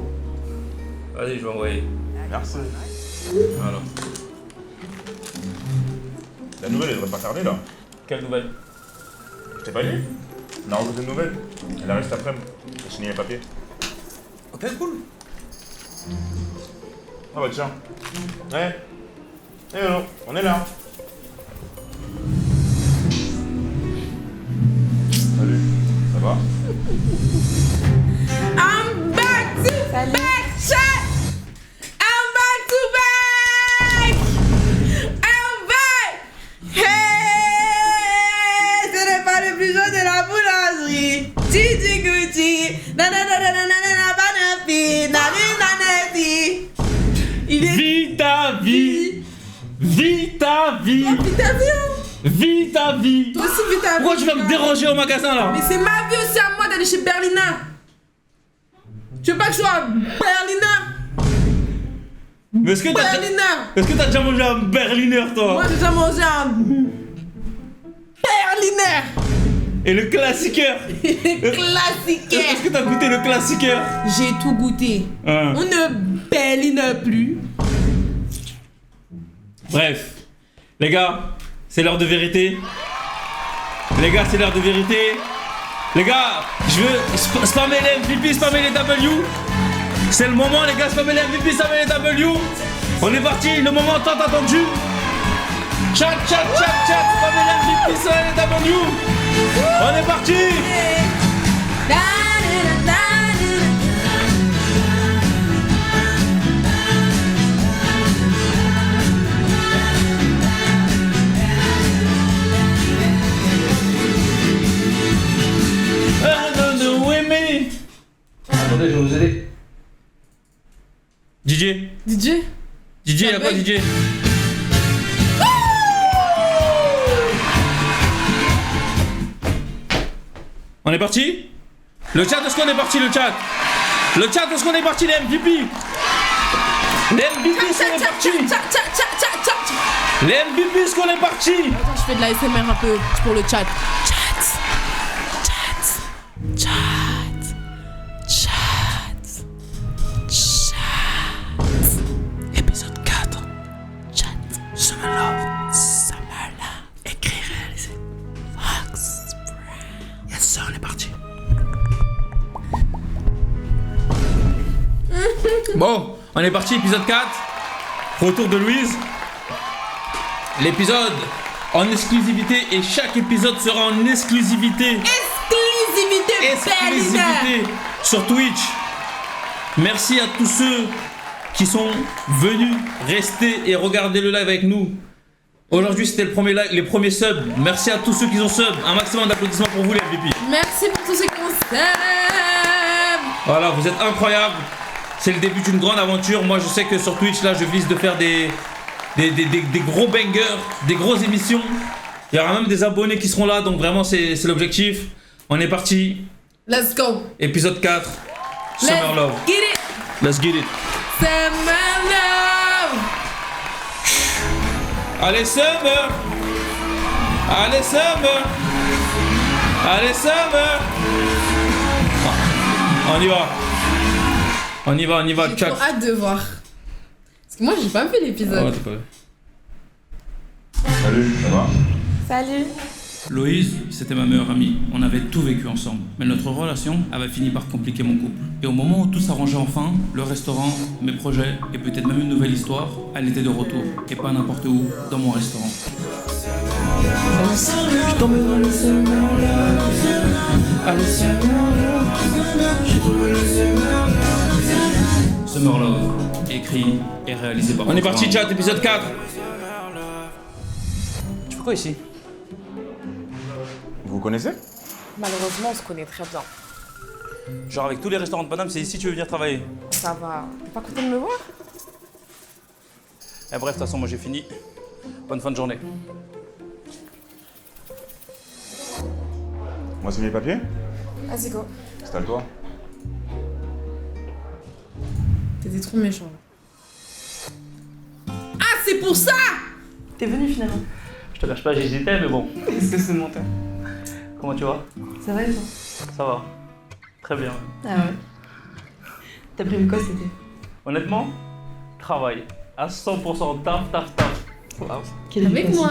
Allez, je vais envoyer. Merci. Voilà. La nouvelle, elle devrait pas tarder là. Quelle nouvelle? Je t'ai pas dit? On a rencontré une nouvelle. Elle arrive cet après-midi. J'ai signé les papiers. Ok, cool. Ah bah tiens. Ouais. Eh oh, on est là. Salut. Ça va? I'm back to back, chat! I'm back to back! I'm back! Hey! Ce n'est pas le plus jeune de la boulangerie! Gigi Gucci! Nanananananana, banafi! Nanananati! Il est... Vis ta vie! Vis ta vie! Oh, vis ta vie, hein. Vis ta vie! Toi aussi, vis ta vie! Pourquoi tu vas me déranger au magasin là? Mais c'est ma vie aussi à moi d'aller chez Berlina! Tu veux pas que je sois Berliner? Mais est-ce que t'as Berliner! déjà mangé un Berliner toi? Moi j'ai déjà mangé un Berliner! Et le classiqueur? Classiqueur! Est-ce que t'as goûté le classiqueur? J'ai tout goûté. Hein. On ne Berliner plus. Bref, les gars, c'est l'heure de vérité. Les gars, c'est l'heure de vérité. Les gars, je veux spammer les MVP, spammer les W. C'est le moment, les gars, spammer les MVP, spammer les W. On est parti, le moment tant attendu. Chat, chat, chat, chat, spammer les MVP, spammer les W. On est parti. Attendez, je vais vous aider. DJ, DJ? y'a quoi DJ? On est parti? Le chat, est-ce qu'on est parti le chat? Le chat, est-ce qu'on est parti les MVP? Les MVP, est-ce qu'on est parti? Les MVP, est-ce qu'on est parti? Attends, je fais de la SMR un peu pour le chat. Épisode 4. Chat. Summerla. Écrire, réaliser. Fox. Yes, sir, on est parti. Bon, on est parti, épisode 4. Retour de Louise. L'épisode en exclusivité et chaque épisode sera en exclusivité. Exclusivité sur Twitch. Merci à tous ceux qui sont venus rester et regarder le live avec nous. Aujourd'hui c'était le premier live, les premiers subs. Merci à tous ceux qui ont sub. Un maximum d'applaudissements pour vous les MVP. Merci pour tous ceux qui ont sub. Voilà, vous êtes incroyables. C'est le début d'une grande aventure. Moi je sais que sur Twitch là je vise de faire des gros bangers, des grosses émissions. Il y aura même des abonnés qui seront là, donc vraiment c'est l'objectif. On est parti. Let's go. Épisode 4. Summer Love. Get it. Let's get it. Summer love. Allez, Summer. Allez, Summer. Allez, Summer. On y va. On y va, on y va. J'ai trop hâte de voir. Parce que moi, j'ai pas vu l'épisode. Ouais, t'as pas vu. Salut, ça va? Salut. Loïse, c'était ma meilleure amie. On avait tout vécu ensemble. Mais notre relation avait fini par compliquer mon couple. Et au moment où tout s'arrangeait enfin, le restaurant, mes projets et peut-être même une nouvelle histoire, elle était de retour. Et pas n'importe où, dans mon restaurant. Je tombe dans le summer love. Summer Love, écrit et réalisé par... On est parti, chat, épisode 4. Tu fais quoi ici? Vous vous connaissez? Malheureusement, on se connaît très bien. Genre avec tous les restaurants de Paname, c'est ici que tu veux venir travailler? Ça va. T'es pas content de me voir? Eh bref, de toute façon, moi j'ai fini. Bonne fin de journée. Moi, c'est mes papiers? Vas-y, go. Installe-toi. T'étais trop méchant. Ah, c'est pour ça! T'es venu finalement. Je te cache pas, j'hésitais, mais bon. Est-ce que c'est monté? Comment tu vas? Ça va et toi? Ça va. Très bien. Ah ouais. T'as prévu quoi cet été? Honnêtement, travail. À 100%, taf. Waouh. Avec moi.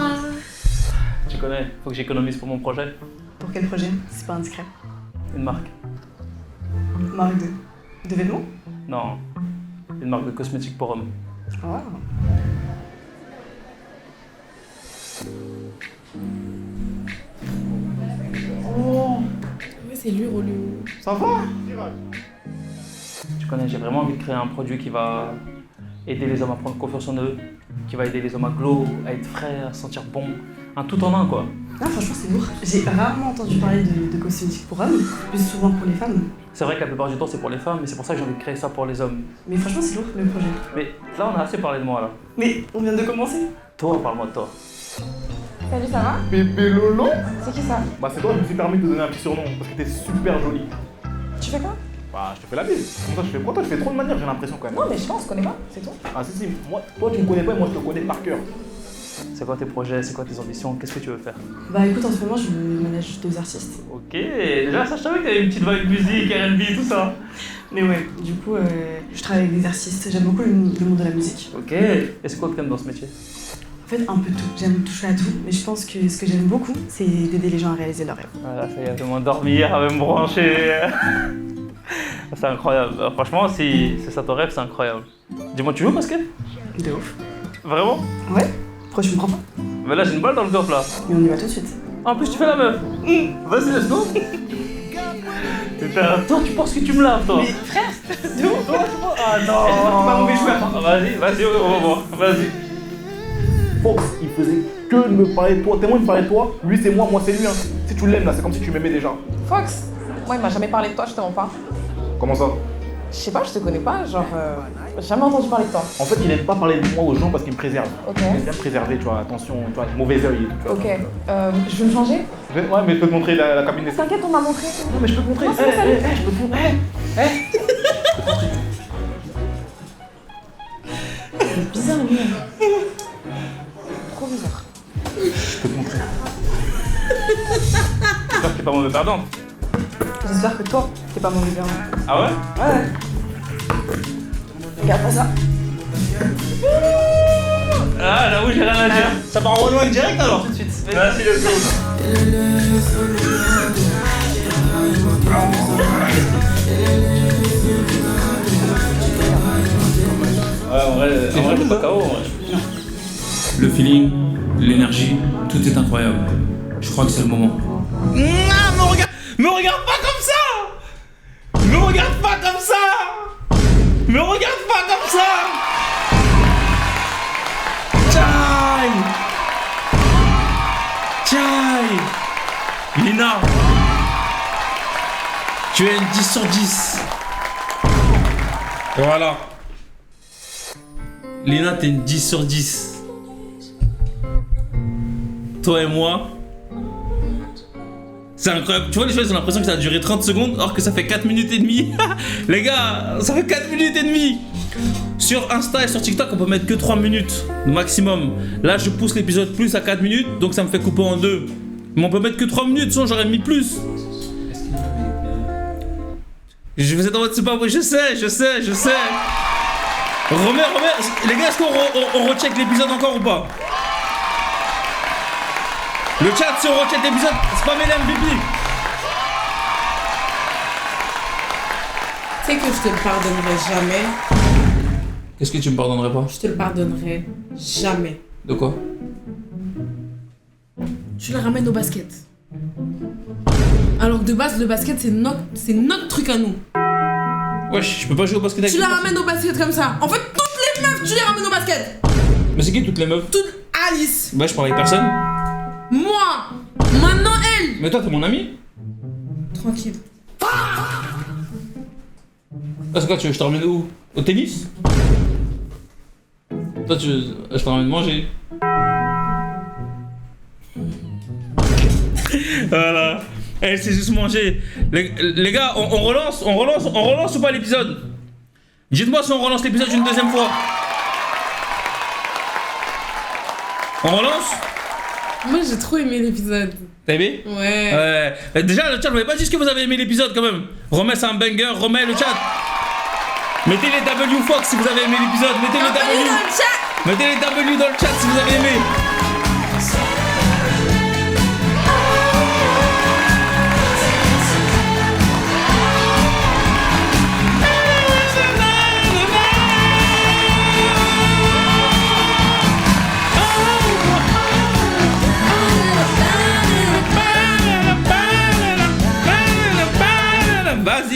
Tu connais, faut que j'économise pour mon projet. Pour quel projet? C'est pas indiscret. Une marque. Marque de vêtements? Non. Une marque de cosmétiques pour hommes. Waouh. Ouais, c'est lui, Rolou. Ça va? Tu connais, j'ai vraiment envie de créer un produit qui va aider les hommes à prendre confiance en eux, qui va aider les hommes à glow, à être frais, à se sentir bon. Un tout en un, quoi. Ah, franchement, c'est lourd. J'ai rarement entendu parler de cosmétiques pour hommes, plus souvent pour les femmes. C'est vrai que la plupart du temps, c'est pour les femmes, mais c'est pour ça que j'ai envie de créer ça pour les hommes. Mais franchement, c'est lourd le projet. Mais là, on a assez parlé de moi, là. Mais on vient de commencer. Toi, parle-moi de toi. Salut, ça va? Bébé Lolo? C'est qui ça? Bah, c'est toi, je me suis permis de te donner un petit surnom parce que t'es super jolie. Tu fais quoi? Bah, je te fais la bise. Comme ça, je fais quoi? Toi, tu fais trop de manières, j'ai l'impression quand même. Non, mais je pense qu'on se connaît pas, c'est tout. Ah, si, moi, toi, tu me connais pas et moi, je te connais par cœur. C'est quoi tes projets? C'est quoi tes ambitions? Qu'est-ce que tu veux faire? Bah écoute, en ce moment, je manage 2 artistes. Ok, déjà ça je savais que t'avais une petite vibe musique, R&B, tout ça. Mais ouais, du coup, je travaille avec des artistes. J'aime beaucoup le monde de la musique. Ok, et c'est quoi que t'aimes dans ce métier? En fait, un peu tout. J'aime toucher à tout. Mais je pense que ce que j'aime beaucoup, c'est d'aider les gens à réaliser leurs rêves. Voilà, ça y est, je vais m'endormir, à me brancher. C'est incroyable. Franchement, si c'est ça ton rêve, c'est incroyable. Dis-moi, tu joues au basket? De ouf. Vraiment? Ouais. Pourquoi tu me prends pas? Mais là, j'ai une balle dans le corps là. Mais on y va tout de suite. En plus, tu fais la meuf. Vas-y, let's go. Putain, toi, tu penses que tu me laves, toi? Mais frère, de ouf. Ah non. C'est pas mauvais joueur. Vas-y, on va voir. Vas-y. Fox, il faisait que de me parler de toi. Tellement il me parlait de toi, lui c'est moi c'est lui. Hein. Si tu l'aimes là, c'est comme si tu m'aimais déjà. Fox? Moi, il m'a jamais parlé de toi, je te mens pas. Comment ça? Je sais pas, je te connais pas, genre. J'ai jamais entendu parler de toi. En fait, il aime pas parler de moi aux gens parce qu'il me préserve. Ok. Il aime bien me préserver, tu vois, attention, tu vois, mauvais œil et tout. Tu vois. Ok. Je vais me changer? Ouais, mais je peux te montrer la cabine d'essai. T'inquiète, on m'a montré. Non, mais je peux te montrer. Non, c'est bon, salut. Je peux te montrer. C'est bizarre, lui. Trop bizarre. Je peux te montrer. J'espère que t'es pas mauvais perdant. J'espère que toi, t'es pas mauvais perdant. Ah ouais? Ouais. Regarde pas ça. Ah, j'avoue, j'ai rien à dire. Ça part en loin direct alors? Tout de suite. Vas-y, let's go. Ouais, en vrai, t'es pas KO. Le feeling, l'énergie, tout est incroyable. Je crois que c'est le moment. Me regarde pas comme ça! Me regarde pas comme ça! Me regarde pas comme ça! Chai! Chai! Lina! Tu es une 10 sur 10. Voilà. Lina, t'es une 10 sur 10. Toi et moi, c'est incroyable. Tu vois, les choses, j'ai l'impression que ça a duré 30 secondes, alors que ça fait 4 minutes et demie. Les gars, ça fait 4 minutes et demie. Sur Insta et sur TikTok, on peut mettre que 3 minutes maximum. Là, je pousse l'épisode plus à 4 minutes, donc ça me fait couper en 2. Mais on peut mettre que 3 minutes, sinon j'aurais mis plus. Je vous ai en mode c'est pas vrai, je sais. Remets, les gars, est-ce qu'on recheck l'épisode encore ou pas? Le chat, si on recheck l'épisode, spammez les MVP. Tu sais que je te le pardonnerai jamais. Qu'est-ce que tu me pardonnerais pas? Je te le pardonnerai jamais. De quoi? Tu le ramènes au basket. Alors que de base, le basket, c'est notre truc à nous. Wesh, je peux pas jouer au basket avec Tu la toi. ramènes au basket comme ça. En fait, toutes les meufs, tu les ramènes au basket. Mais c'est qui toutes les meufs? Toutes Alice. Bah, je parle avec personne. Moi. Maintenant, elle. Mais toi, t'es mon ami? Tranquille. Ah, c'est quoi, tu veux que je te ramène où? Au tennis? Toi, je te ramène manger. Voilà. Elle sait juste manger. Les gars, on relance ou pas l'épisode? Dites-moi si on relance l'épisode une deuxième fois. On relance? Moi, j'ai trop aimé l'épisode. T'as aimé? Ouais. Déjà, le chat, vous m'avez pas dit que vous avez aimé l'épisode quand même. Remets ça un banger, remets le chat. Mettez les W Fox si vous avez aimé l'épisode. Mettez les W dans le chat. Mettez les W dans le chat si vous avez aimé.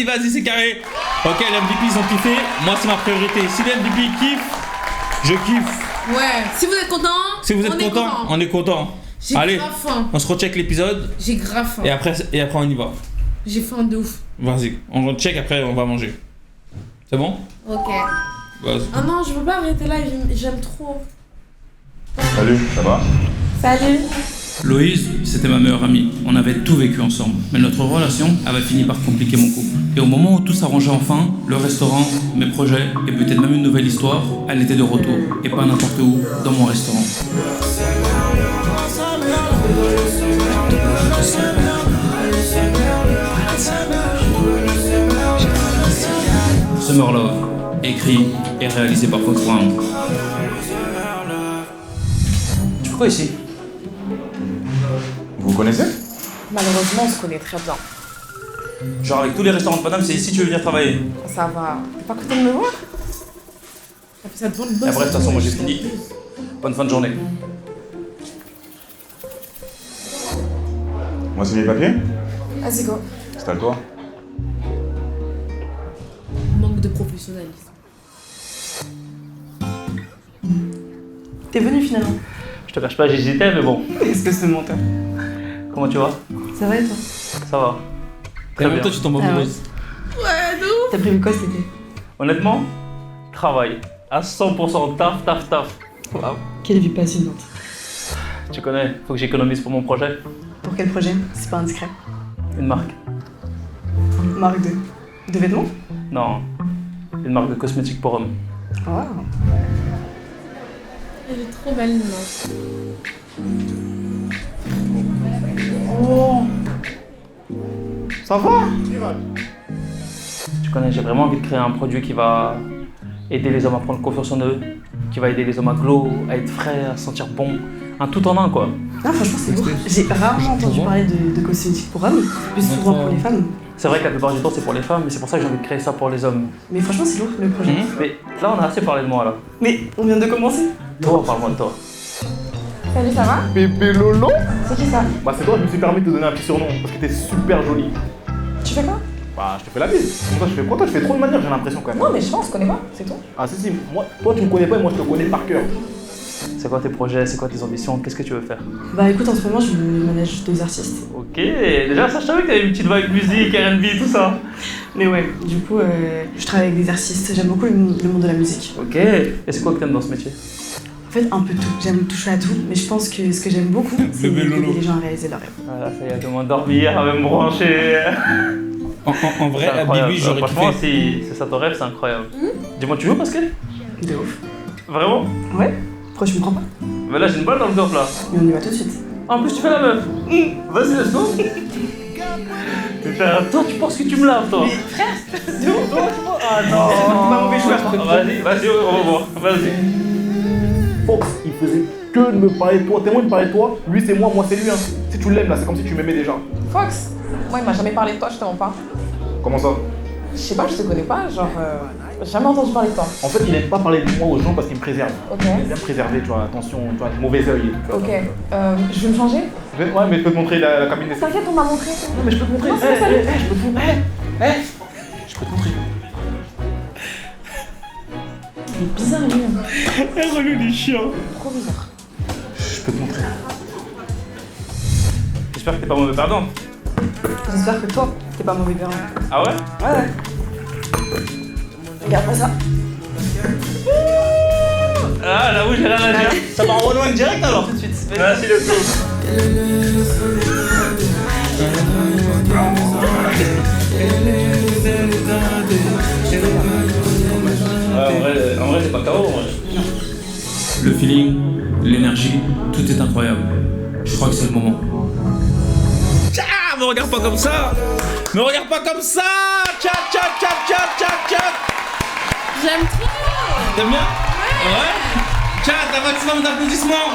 Vas-y, c'est carré. Ok, les MVP ils ont kiffé. Moi, c'est ma priorité. Si les MVP kiffent, je kiffe. Ouais, si vous êtes content, on est content. J'ai Allez, grave faim. on se recheck l'épisode. J'ai grave faim. Et après, on y va. J'ai faim de ouf. Vas-y, on recheck après, on va manger. C'est bon? Ok. Vas-y. Ah non, je veux pas arrêter là, j'aime trop. Salut, ça va? Salut. Loïse, c'était ma meilleure amie. On avait tout vécu ensemble. Mais notre relation avait fini par compliquer mon couple. Et au moment où tout s'arrangeait enfin, le restaurant, mes projets et peut-être même une nouvelle histoire, elle était de retour. Et pas n'importe où, dans mon restaurant. Summer Love, écrit et réalisé par Fox Brown. Tu fais quoi ici? Vous vous connaissez? Malheureusement, on se connaît très bien. Genre avec tous les restaurants de madame, c'est ici que tu veux venir travailler. Ça va. T'es pas content de me voir? Ça te Et bref, de toute façon, moi j'ai fini. Bonne fin de journée. Moi, c'est mes papiers? Vas-y, go. C'est à toi. Manque de professionnalisme. T'es venu finalement. Je te cache pas, j'hésitais, mais bon. Est-ce que c'est menteur? Comment tu vas? Ça va et toi? Ça va. Très bien. Toi, tu tombes amoureuse. Ouais, de ouf. T'as prévu quoi cet été? Honnêtement, travail. À 100%, taf. Waouh, quelle vie passionnante. Tu connais, faut que j'économise pour mon projet. Pour quel projet? C'est pas indiscret. Une marque. Marque de vêtements? Non, une marque de cosmétiques pour hommes. Waouh. Elle est trop belle, non? Oh. Ça va? Tu connais, j'ai vraiment envie de créer un produit qui va aider les hommes à prendre confiance en eux, qui va aider les hommes à glow, à être frais, à se sentir bon. Un tout en un, quoi. Ah, franchement, c'est lourd. J'ai rarement entendu parler de cosmétiques pour hommes, plus souvent pour les femmes. C'est vrai que la plupart du temps, c'est pour les femmes, mais c'est pour ça que j'ai envie de créer ça pour les hommes. Mais franchement, c'est lourd le projet. Mais là, on a assez parlé de moi, là. Mais on vient de commencer. Toi, parle-moi de toi. Salut, ça va? Bébé Lolo? C'est qui ça? Bah, c'est toi, je me suis permis de te donner un petit surnom parce que t'es super jolie. Tu fais quoi? Bah, je te fais la bise. Comme toi, je fais quoi? Toi, je fais trop de manières, j'ai l'impression quand même. Non, mais je pense, on se connaît pas, c'est tout. Ah, si, moi, toi, tu me connais pas et moi, je te connais par cœur. C'est quoi tes projets? C'est quoi tes ambitions? Qu'est-ce que tu veux faire? Bah écoute, en ce moment, je manage 2 artistes. Ok, déjà ça je savais que t'avais une petite vibe musique, R&B, tout ça. Mais ouais, du coup, je travaille avec des artistes. J'aime beaucoup le monde de la musique. Ok, et c'est quoi que t'aimes dans ce métier? En fait, un peu tout. J'aime toucher à tout, mais je pense que ce que j'aime beaucoup, c'est Bébé aider Lolo. les gens à réaliser leurs rêves. Voilà, ça y est, demande dormir, à me brancher. En vrai, C'est à incroyable. Bibi, j'aurais Franchement, kiffé. si c'est ça ton rêve, c'est incroyable. Dis-moi, tu joues au basket? De ouf. Vraiment? Ouais. Pourquoi tu me prends pas? Bah là, j'ai une balle dans le corps là. Mais on y va tout de suite. En plus, tu fais la meuf. Vas-y, let's go. Mais frère, toi, tu penses que tu me laves, toi? Mais frère, Ah non. c'est pas mauvais joueur. Vas-y, on va voir. Vas-y. Fox, il faisait que de me parler de toi. Tellement il me parlait de toi. Lui, c'est moi c'est lui. Hein. Si tu l'aimes là, c'est comme si tu m'aimais déjà. Fox, moi il m'a jamais parlé de toi, je te mens pas. Comment ça? Je sais pas, je te connais pas, genre jamais entendu parler de toi. En fait, il aime pas parler de moi aux gens parce qu'il me préserve. Ok. Il aime bien me préserver, tu vois, attention, tu vois, mauvais œil et tout. Tu vois, Ok. donc, Je vais me changer? Ouais, mais je peux te montrer la cabine d'essai. T'inquiète, on m'a montré. Non, mais je peux te montrer. Non, c'est pas ça. Je peux te montrer. Je peux te montrer. Il est bizarre lui. Hein. Eh, relou les chiens. Trop bizarre. Je peux te montrer. J'espère que t'es pas mauvais perdant. J'espère que toi, t'es pas mauvais perdant. Ah ouais? Ouais. Regarde pas ça. Ah, là où j'ai rien à dire. Ça part en one direct alors, tout de suite. Merci le coup. En vrai, c'est pas KO. Le feeling, l'énergie, tout est incroyable. Je crois que c'est le moment. Ah, me regarde pas comme ça! Me regarde pas comme ça! Chat! J'aime trop. T'aimes bien? Ouais. Chat, un maximum d'applaudissements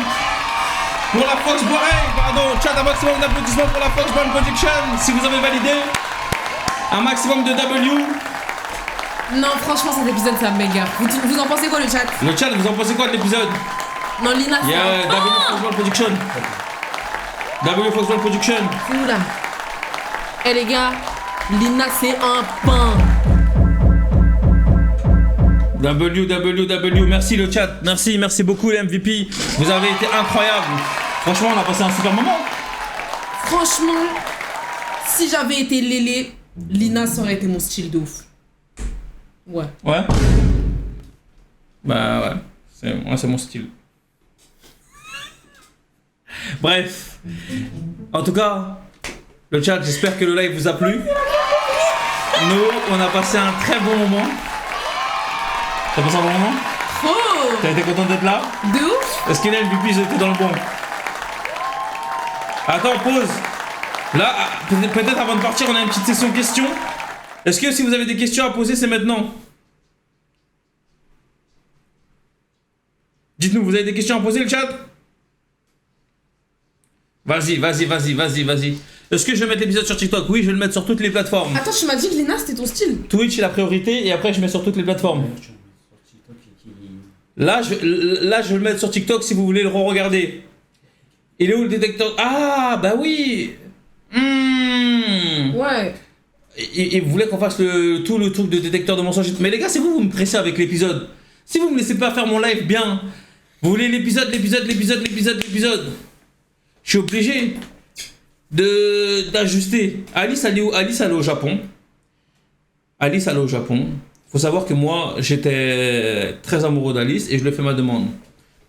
pour la Fox Boireille, pardon. Chat, un maximum d'applaudissements pour la Fox Brand Production. Si vous avez validé, un maximum de W. Non, franchement, cet épisode, c'est un banger. Vous en pensez quoi, le chat? Le chat, vous en pensez quoi de l'épisode? Non, Lina, c'est Yeah, un W Fox Brand Production. W Fox Brand Production. C'est où, là? Eh, les gars, Lina, c'est un pain. WWW, merci le chat, merci beaucoup les MVP, vous avez été incroyables. Franchement, on a passé un super moment. Franchement, si j'avais été Lélé, Lina, ça aurait été mon style de ouf. Ouais. Ouais. Bah ouais, c'est mon style. Bref, en tout cas, le chat, j'espère que le live vous a plu. Nous, on a passé un très bon moment. T'as passé un bon moment? Oh! T'as été content d'être là? De ouf? Est-ce qu'il y a une MVP, j'étais dans le bon? Attends, pause. Là, peut-être avant de partir, on a une petite session questions. Est-ce que si vous avez des questions à poser, c'est maintenant? Dites-nous, vous avez des questions à poser, le chat? Vas-y. Est-ce que je vais mettre l'épisode sur TikTok? Oui, je vais le mettre sur toutes les plateformes. Attends, tu m'as dit que Lina, c'était ton style. Twitch est la priorité et après je mets sur toutes les plateformes. Là, je vais le mettre sur TikTok si vous voulez le re-regarder. Il est où le détecteur? Ah, bah oui. Ouais. Et vous voulez qu'on fasse tout le truc de détecteur de mensonges. Mais les gars, c'est vous me pressez avec l'épisode. Si vous me laissez pas faire mon live bien, vous voulez l'épisode. Je suis obligé d'ajuster. Alice, elle est où? Alice, elle est au Japon. Faut savoir que moi, j'étais très amoureux d'Alice et je lui ai fait ma demande.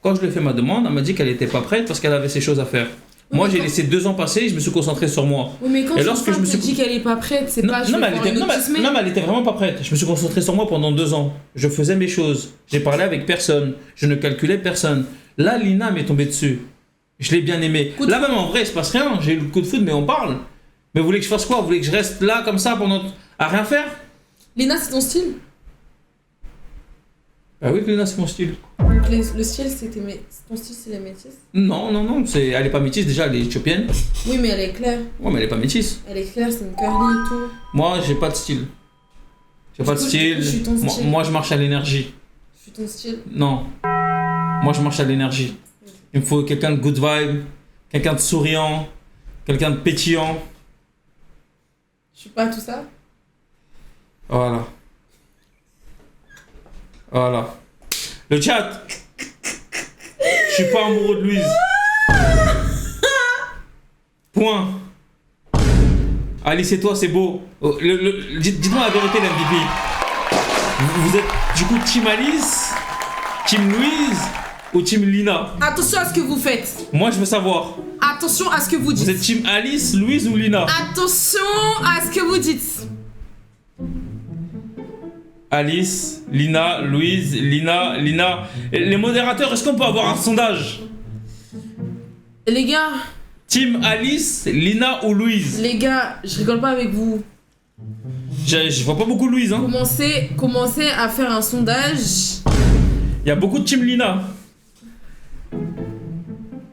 Quand je lui ai fait ma demande, elle m'a dit qu'elle était pas prête parce qu'elle avait ses choses à faire. Moi, j'ai laissé 2 ans passer et je me suis concentré sur moi. Oui, mais quand et lorsque je me suis dit qu'elle est pas prête, c'est pas... Non, mais elle était vraiment pas prête. Je me suis concentré sur moi pendant 2 ans. Je faisais mes choses. J'ai parlé avec personne. Je ne calculais personne. Là, Lina m'est tombée dessus. Je l'ai bien aimé. Là, même en vrai, il se passe rien. J'ai eu le coup de foudre, mais on parle. Mais vous voulez que je fasse quoi? Vous voulez que je reste là comme ça pendant... à rien faire? Lina, c'est ton style? Bah oui, Lina, c'est mon style. Donc le style, c'était... Ton style, c'est la métisse? Non. Elle est pas métisse déjà, elle est éthiopienne. Oui, mais elle est claire. Ouais, mais elle est pas métisse. Elle est claire, c'est une curly et tout. Moi, j'ai pas de style. J'ai pas de style. Je suis ton style. Moi, je marche à l'énergie. Je suis ton style. Non. Moi, je marche à l'énergie. Il me faut quelqu'un de good vibe, quelqu'un de souriant, quelqu'un de pétillant. Je suis pas tout ça. Voilà. Le chat. Je suis pas amoureux de Louise. Point. Alice et toi, c'est beau. Dites-moi la vérité, l'MVP. Vous êtes du coup Team Alice, Team Louise ou Team Lina? Attention à ce que vous faites. Moi, je veux savoir. Attention à ce que vous dites. Vous êtes Team Alice, Louise ou Lina? Attention à ce que vous dites. Alice, Lina, Louise, Lina. Et les modérateurs, est-ce qu'on peut avoir un sondage? Les gars, Team Alice, Lina ou Louise? les gars, je rigole pas avec vous. Je vois pas beaucoup Louise, hein. Commencez à faire un sondage. Il y a beaucoup de Team Lina.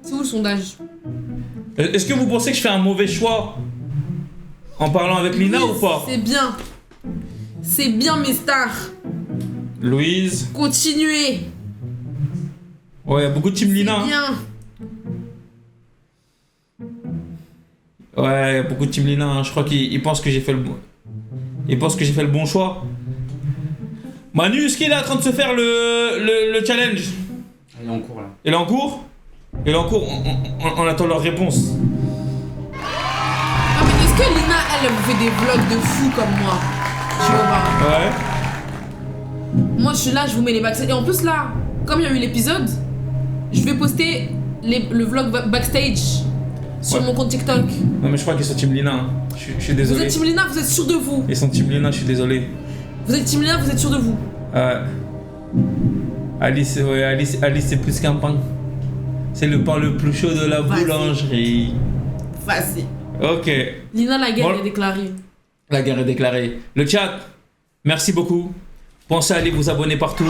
C'est où le sondage? Est-ce que vous pensez que je fais un mauvais choix en parlant avec Lina ou pas? C'est bien. C'est bien, mes stars. Louise. Continuez. Ouais, il y a beaucoup de Team Lina. C'est bien. Ouais, il y a beaucoup de Team Lina. Hein. Je crois qu'ils pensent que j'ai fait le bon. Ils pensent que j'ai fait le bon choix. Manu, est-ce qu'il est en train de se faire le challenge? Il est en cours là. Il est en cours? Il est en cours. On attend leur réponse. Ah, mais est-ce que Lina, elle vous fait des vlogs de fou comme moi? Je vois pas. Ouais. Moi, je suis là, je vous mets les backstage. Et en plus, là, comme il y a eu l'épisode, je vais poster le vlog backstage sur mon compte TikTok. Non, mais je crois qu'ils sont Team Lina. Hein. Je suis désolé. Vous êtes Team Lina, vous êtes sûr de vous? Ils sont Team Lina, je suis désolé. Vous êtes Team Lina, vous êtes sûr de vous? Alice, ouais, Alice c'est plus qu'un pain. C'est le pain le plus chaud de la boulangerie. Vas-y. Ok. Lina, la guerre est déclarée. La guerre est déclarée. Le chat, merci beaucoup. Pensez à aller vous abonner partout.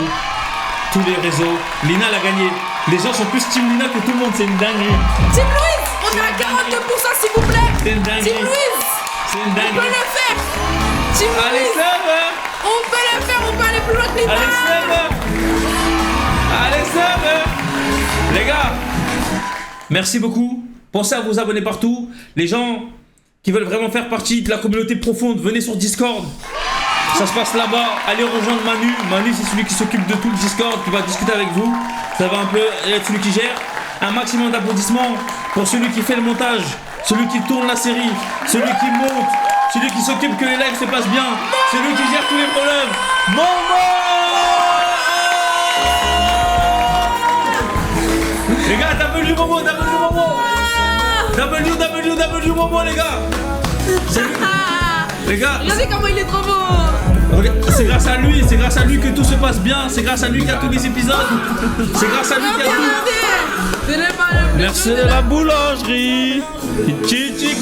Tous les réseaux. Lina l'a gagné. Les gens sont plus Team Lina que tout le monde, c'est une dinguerie. Team Louise, on est à 42% s'il vous plaît. C'est une dinguerie. Team Louise, c'est une dinguerie. on peut le faire. Team Allez, Louise, on peut le faire, on peut aller plus loin que Lina. Allez, serveur. Les gars, merci beaucoup. Pensez à vous abonner partout. Les gens qui veulent vraiment faire partie de la communauté profonde, venez sur Discord. Ça se passe là-bas. Allez rejoindre Manu. Manu, c'est celui qui s'occupe de tout le Discord, qui va discuter avec vous. Ça va un peu être celui qui gère. Un maximum d'applaudissements pour celui qui fait le montage, celui qui tourne la série, celui qui monte, celui qui s'occupe que les lives se passent bien, celui qui gère tous les problèmes. Momo! Les gars, W Momo, Momo, les gars. Les gars, regardez comment il est trop beau. c'est grâce à lui que tout se passe bien, c'est grâce à lui qu'il y a tous les épisodes, c'est grâce à lui qu'il y a tout. Merci de la boulangerie, Chichi.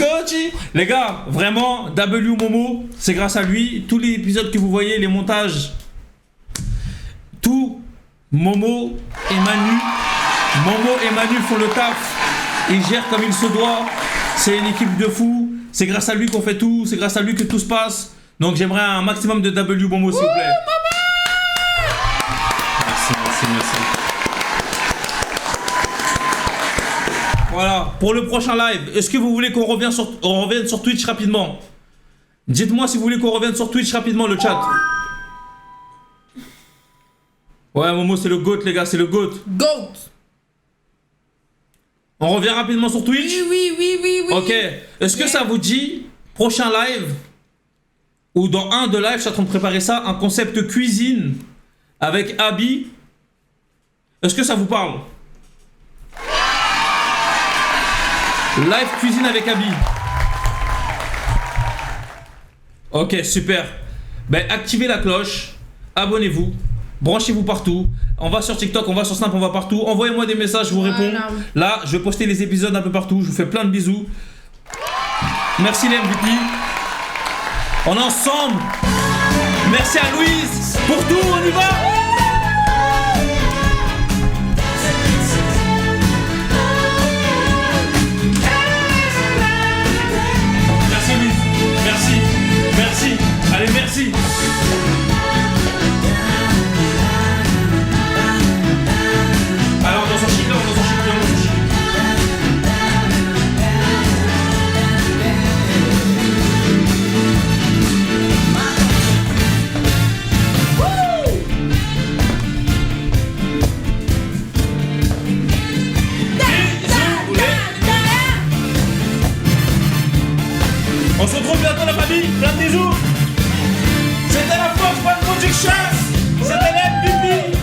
Les gars, vraiment, W Momo, c'est grâce à lui, tous les épisodes que vous voyez, les montages, tout, Momo et Manu font le taf, ils gèrent comme il se doit, c'est une équipe de fous, c'est grâce à lui qu'on fait tout, c'est grâce à lui que tout se passe. Donc j'aimerais un maximum de W Momo s'il vous plaît. Merci. Voilà, pour le prochain live, est-ce que vous voulez qu'on revienne sur Twitch rapidement? Dites-moi si vous voulez qu'on revienne sur Twitch rapidement, le chat. Ouais, Momo c'est le GOAT les gars, c'est le GOAT. GOAT. On revient rapidement sur Twitch? Oui. Ok, est-ce que ça vous dit, prochain live, ou dans un de live, je suis en train de préparer ça, un concept cuisine avec Abby. Est-ce que ça vous parle? Live cuisine avec Abby. Ok, super. Ben, activez la cloche, abonnez-vous, branchez-vous partout. On va sur TikTok, on va sur Snap, on va partout. Envoyez-moi des messages, je vous réponds. Là, je vais poster les épisodes un peu partout. Je vous fais plein de bisous. Merci les MVP. On est ensemble. Merci à Louise pour tout, on y va. Merci Louise. Merci. Allez, merci. Alors dans son chic, dans son chic. On se retrouve bientôt la famille, plein de bisous. C'était la Fox One Production. C'était la MVP.